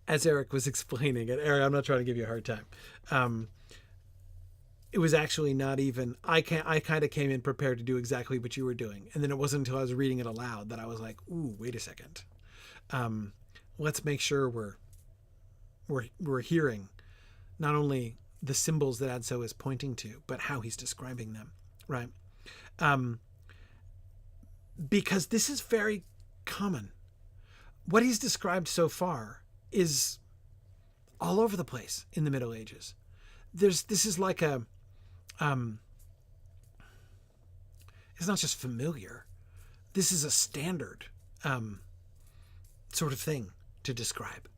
As Eric was explaining it, Eric, I'm not trying to give you a hard time. It was actually not even, I kind of came in prepared to do exactly what you were doing. And then it wasn't until I was reading it aloud that I was like, ooh, wait a second. Let's make sure we're hearing not only the symbols that Adso is pointing to, but how he's describing them, right? Because this is very common. What he's described so far is all over the place in the Middle Ages. This is like a, it's not just familiar. This is a standard sort of thing to describe.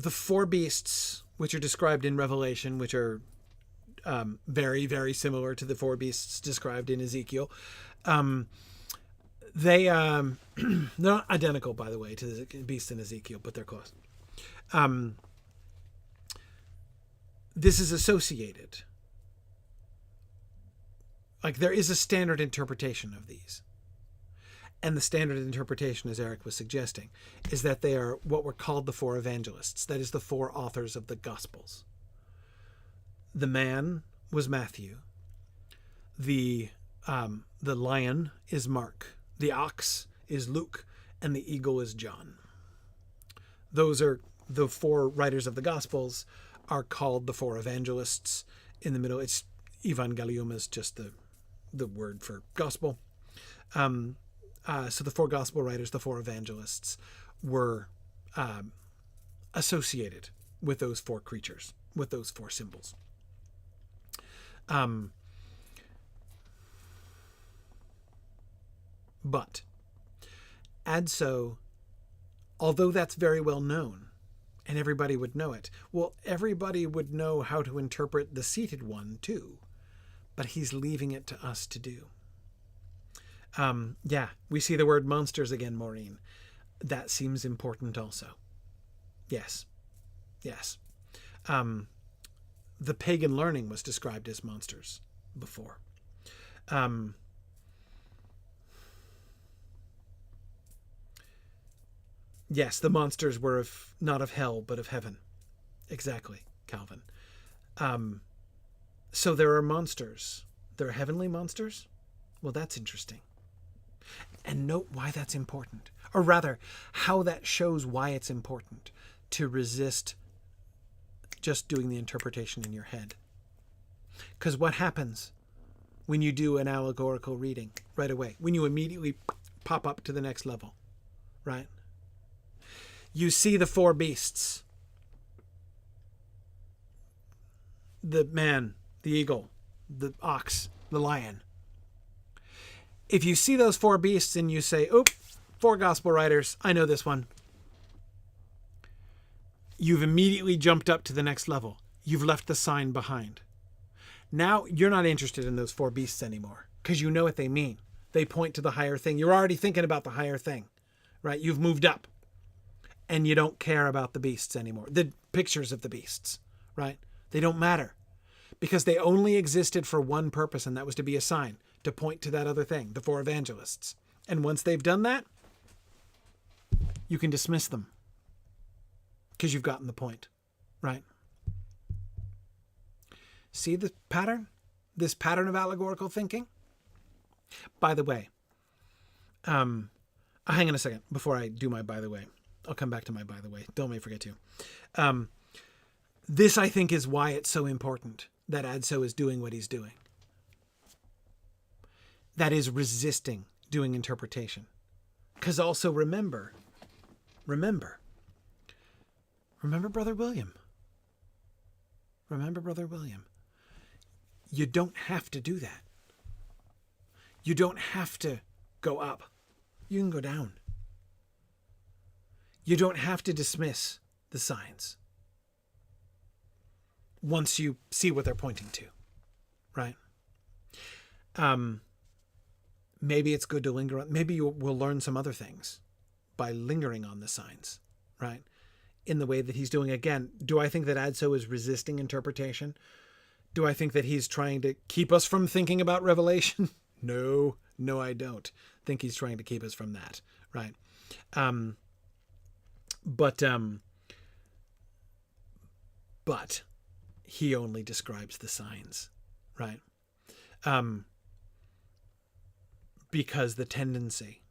The four beasts, which are described in Revelation, which are very, very similar to the four beasts described in Ezekiel. They're not identical, by the way, to the beast in Ezekiel, but they're close. This is associated. Like, there is a standard interpretation of these. And the standard interpretation, as Eric was suggesting, is that they are what were called the four evangelists. That is, the four authors of the Gospels. The man was Matthew. The lion is Mark. The ox is Luke. And the eagle is John. Those are the four writers of the Gospels are called the four evangelists. In the middle, it's evangelium is just the word for gospel. So the four gospel writers, the four evangelists, were associated with those four creatures, with those four symbols. But Adso, although that's very well known, and everybody would know it, well, everybody would know how to interpret the seated one too, but he's leaving it to us to do. Yeah, we see the word monsters again, Maureen. That seems important also. Yes. The pagan learning was described as monsters before. Yes, the monsters were not of hell, but of heaven. Exactly, Calvin. So there are monsters. There are heavenly monsters? Well, that's interesting. And note why that's important. Or rather, how that shows why it's important to resist just doing the interpretation in your head. Because what happens when you do an allegorical reading right away? When you immediately pop up to the next level, right? You see the four beasts. The man, the eagle, the ox, the lion. If you see those 4 beasts and you say, "Oop, 4 gospel writers, I know this one," you've immediately jumped up to the next level. You've left the sign behind. Now you're not interested in those 4 beasts anymore because you know what they mean. They point to the higher thing. You're already thinking about the higher thing, right? You've moved up and you don't care about the beasts anymore. The pictures of the beasts, right? They don't matter because they only existed for one purpose, and that was to be a sign, to point to that other thing, the 4 evangelists. And once they've done that, you can dismiss them because you've gotten the point, right? See the pattern? This pattern of allegorical thinking? By the way, hang on a second before I do my by the way. I'll come back to my by the way. Don't may forget to. This, I think, is why it's so important that Adso is doing what he's doing. That is resisting doing interpretation. Because also remember Brother William. Remember Brother William. You don't have to do that. You don't have to go up. You can go down. You don't have to dismiss the signs once you see what they're pointing to, right? Maybe it's good to linger on. Maybe you will learn some other things by lingering on the signs, right? In the way that he's doing. Again, do I think that Adso is resisting interpretation? Do I think that he's trying to keep us from thinking about Revelation? No, I don't think he's trying to keep us from that, right? But he only describes the signs, right? Because the tendency,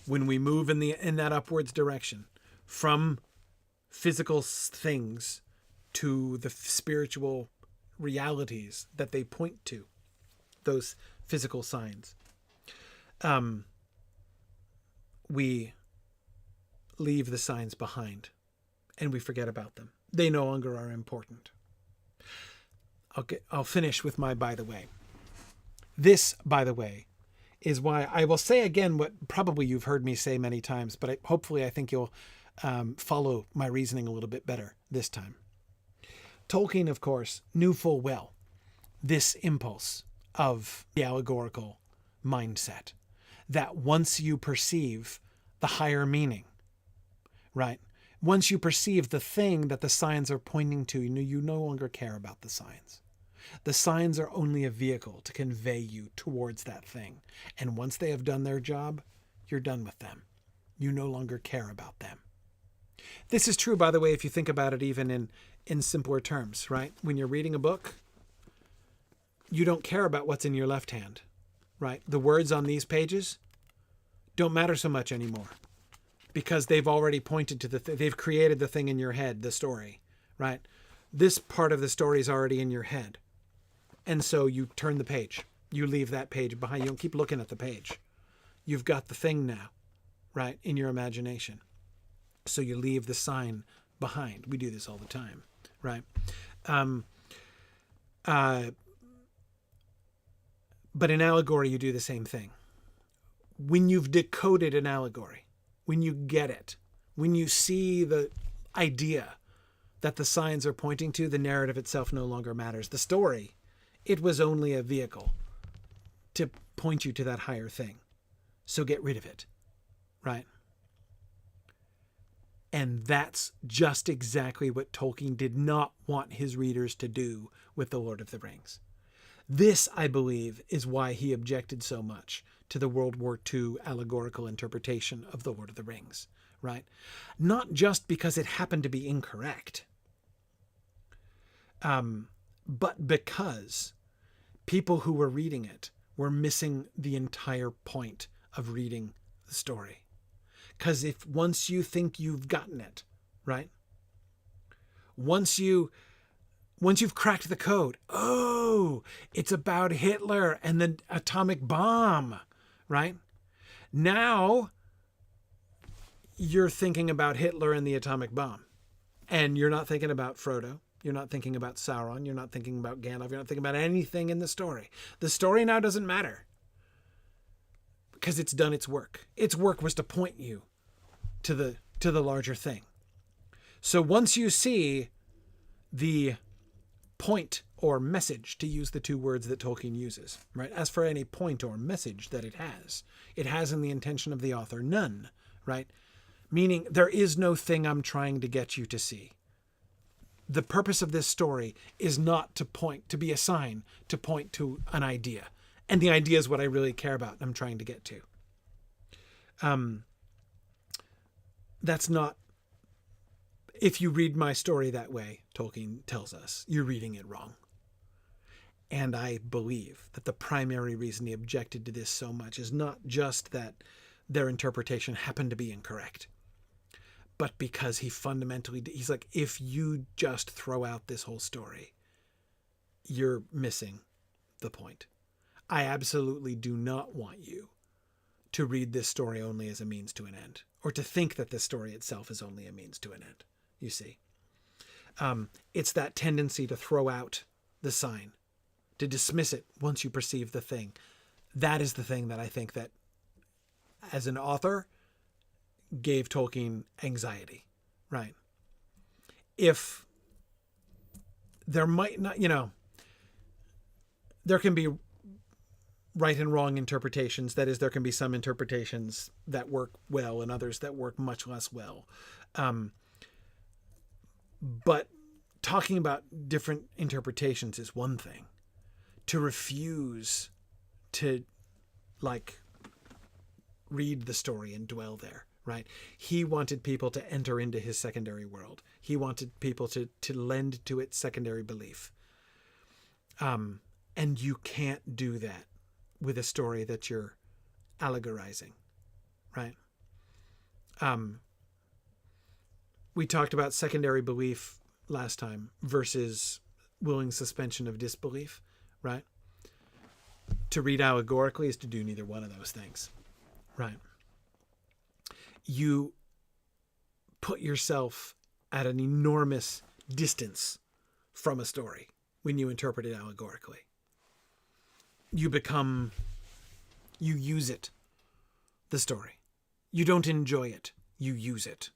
when we move in that upwards direction from physical things to the spiritual realities that they point to, those physical signs, we leave the signs behind and we forget about them. They no longer are important. I'll finish with my by the way. This, by the way, is why I will say again what probably you've heard me say many times, but hopefully I think you'll follow my reasoning a little bit better this time. Tolkien, of course, knew full well this impulse of the allegorical mindset, that once you perceive the higher meaning, right? Once you perceive the thing that the signs are pointing to, you no longer care about the signs. The signs are only a vehicle to convey you towards that thing. And once they have done their job, you're done with them. You no longer care about them. This is true, by the way, if you think about it even in simpler terms, right? When you're reading a book, you don't care about what's in your left hand, right? The words on these pages don't matter so much anymore because they've already pointed to they've created the thing in your head, the story, right? This part of the story is already in your head. And so you turn the page. You leave that page behind. You don't keep looking at the page. You've got the thing now, right, in your imagination. So you leave the sign behind. We do this all the time, right? But in allegory, you do the same thing. When you've decoded an allegory, when you get it, when you see the idea that the signs are pointing to, the narrative itself no longer matters. The story, it was only a vehicle to point you to that higher thing. So get rid of it, right? And that's just exactly what Tolkien did not want his readers to do with The Lord of the Rings. This, I believe, is why he objected so much to the World War II allegorical interpretation of The Lord of the Rings, right? Not just because it happened to be incorrect, but because people who were reading it were missing the entire point of reading the story. Because once you think you've gotten it, right? Once you've cracked the code, oh, it's about Hitler and the atomic bomb, right? Now you're thinking about Hitler and the atomic bomb. And you're not thinking about Frodo. You're not thinking about Sauron. You're not thinking about Gandalf. You're not thinking about anything in the story. The story now doesn't matter. because it's done its work. Its work was to point you to the larger thing. So once you see the point or message, to use the two words that Tolkien uses, right? As for any point or message that it has in the intention of the author none, right? Meaning there is no thing I'm trying to get you to see. The purpose of this story is not to be a sign, to point to an idea. And the idea is what I really care about and I'm trying to get to. That's not, if you read my story that way, Tolkien tells us, you're reading it wrong. And I believe that the primary reason he objected to this so much is not just that their interpretation happened to be incorrect, but because he's like, if you just throw out this whole story, you're missing the point. I absolutely do not want you to read this story only as a means to an end, or to think that this story itself is only a means to an end. You see, it's that tendency to throw out the sign, to dismiss it once you perceive the thing. That is the thing that I think that, as an author, gave Tolkien anxiety, right? If there might not, there can be right and wrong interpretations. That is, there can be some interpretations that work well and others that work much less well. But talking about different interpretations is one thing. To refuse to, read the story and dwell there, right? He wanted people to enter into his secondary world. He wanted people to lend to its secondary belief. And you can't do that with a story that you're allegorizing, right? We talked about secondary belief last time versus willing suspension of disbelief, right? To read allegorically is to do neither one of those things, right? You put yourself at an enormous distance from a story when you interpret it allegorically. You use it, the story. You don't enjoy it, you use it.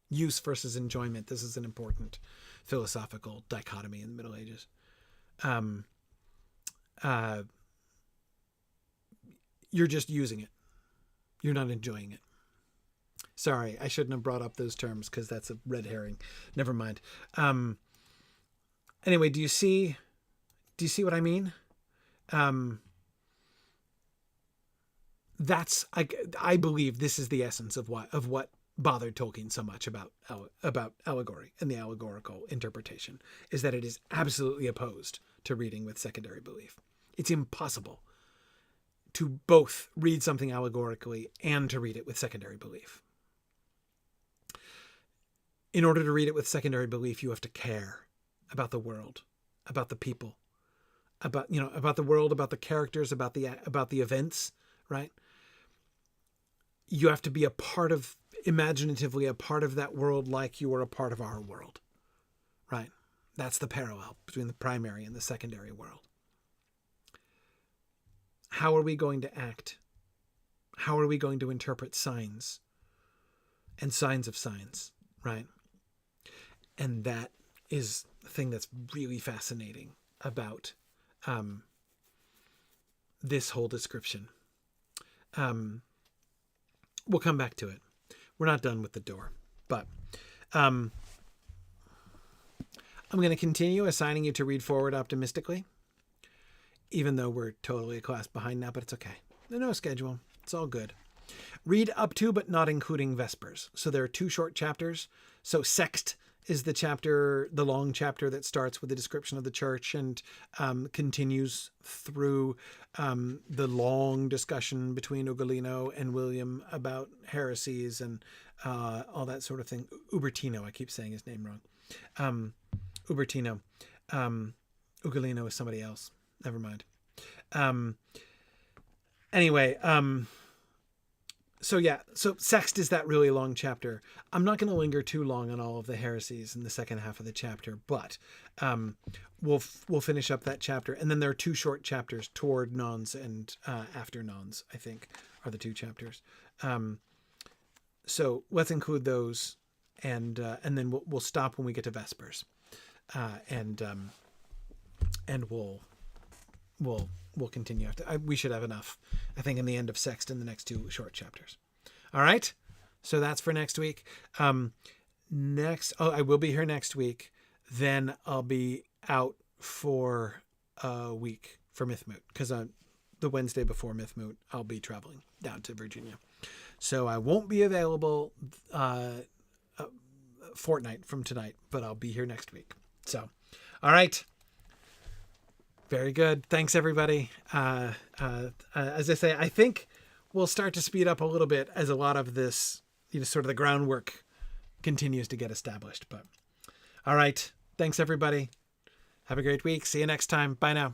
Use versus enjoyment. This is an important philosophical dichotomy in the Middle Ages. You're just using it. You're not enjoying it. Sorry, I shouldn't have brought up those terms because that's a red herring. Never mind. Anyway, do you see what I mean? That's, I believe this is the essence of what bothered Tolkien so much about allegory and the allegorical interpretation, is that it is absolutely opposed to reading with secondary belief. It's impossible to both read something allegorically and to read it with secondary belief. In order to read it with secondary belief, you have to care about the world, about the people, about the world, about the characters, about the events, right? You have to be imaginatively a part of that world like you are a part of our world, right? That's the parallel between the primary and the secondary world. How are we going to act? How are we going to interpret signs and signs of signs, right? And that is the thing that's really fascinating about this whole description. We'll come back to it. We're not done with the door, but I'm going to continue assigning you to read forward optimistically, even though we're totally a class behind now, but it's okay. No schedule. It's all good. Read up to, but not including Vespers. So there are 2 short chapters. So Sext is the long chapter that starts with the description of the church and continues through the long discussion between Ugolino and William about heresies and all that sort of thing. Ubertino, I keep saying his name wrong. Ubertino. Ugolino is somebody else. Never mind. Anyway, So Sext is that really long chapter. I'm not going to linger too long on all of the heresies in the second half of the chapter, but we'll finish up that chapter, and then there are 2 short chapters toward Nons and after Nons, I think, are the 2 chapters. So let's include those, and then we'll stop when we get to Vespers, and we'll continue after. We should have enough, I think, in the end of Sext in the next 2 short chapters. All right. So that's for next week. I will be here next week. Then I'll be out for a week for Mythmoot, because the Wednesday before Mythmoot, I'll be traveling down to Virginia. So I won't be available a fortnight from tonight, but I'll be here next week. So, all right. Very good. Thanks, everybody. As I say, I think we'll start to speed up a little bit as a lot of this, sort of the groundwork continues to get established. But all right. Thanks, everybody. Have a great week. See you next time. Bye now.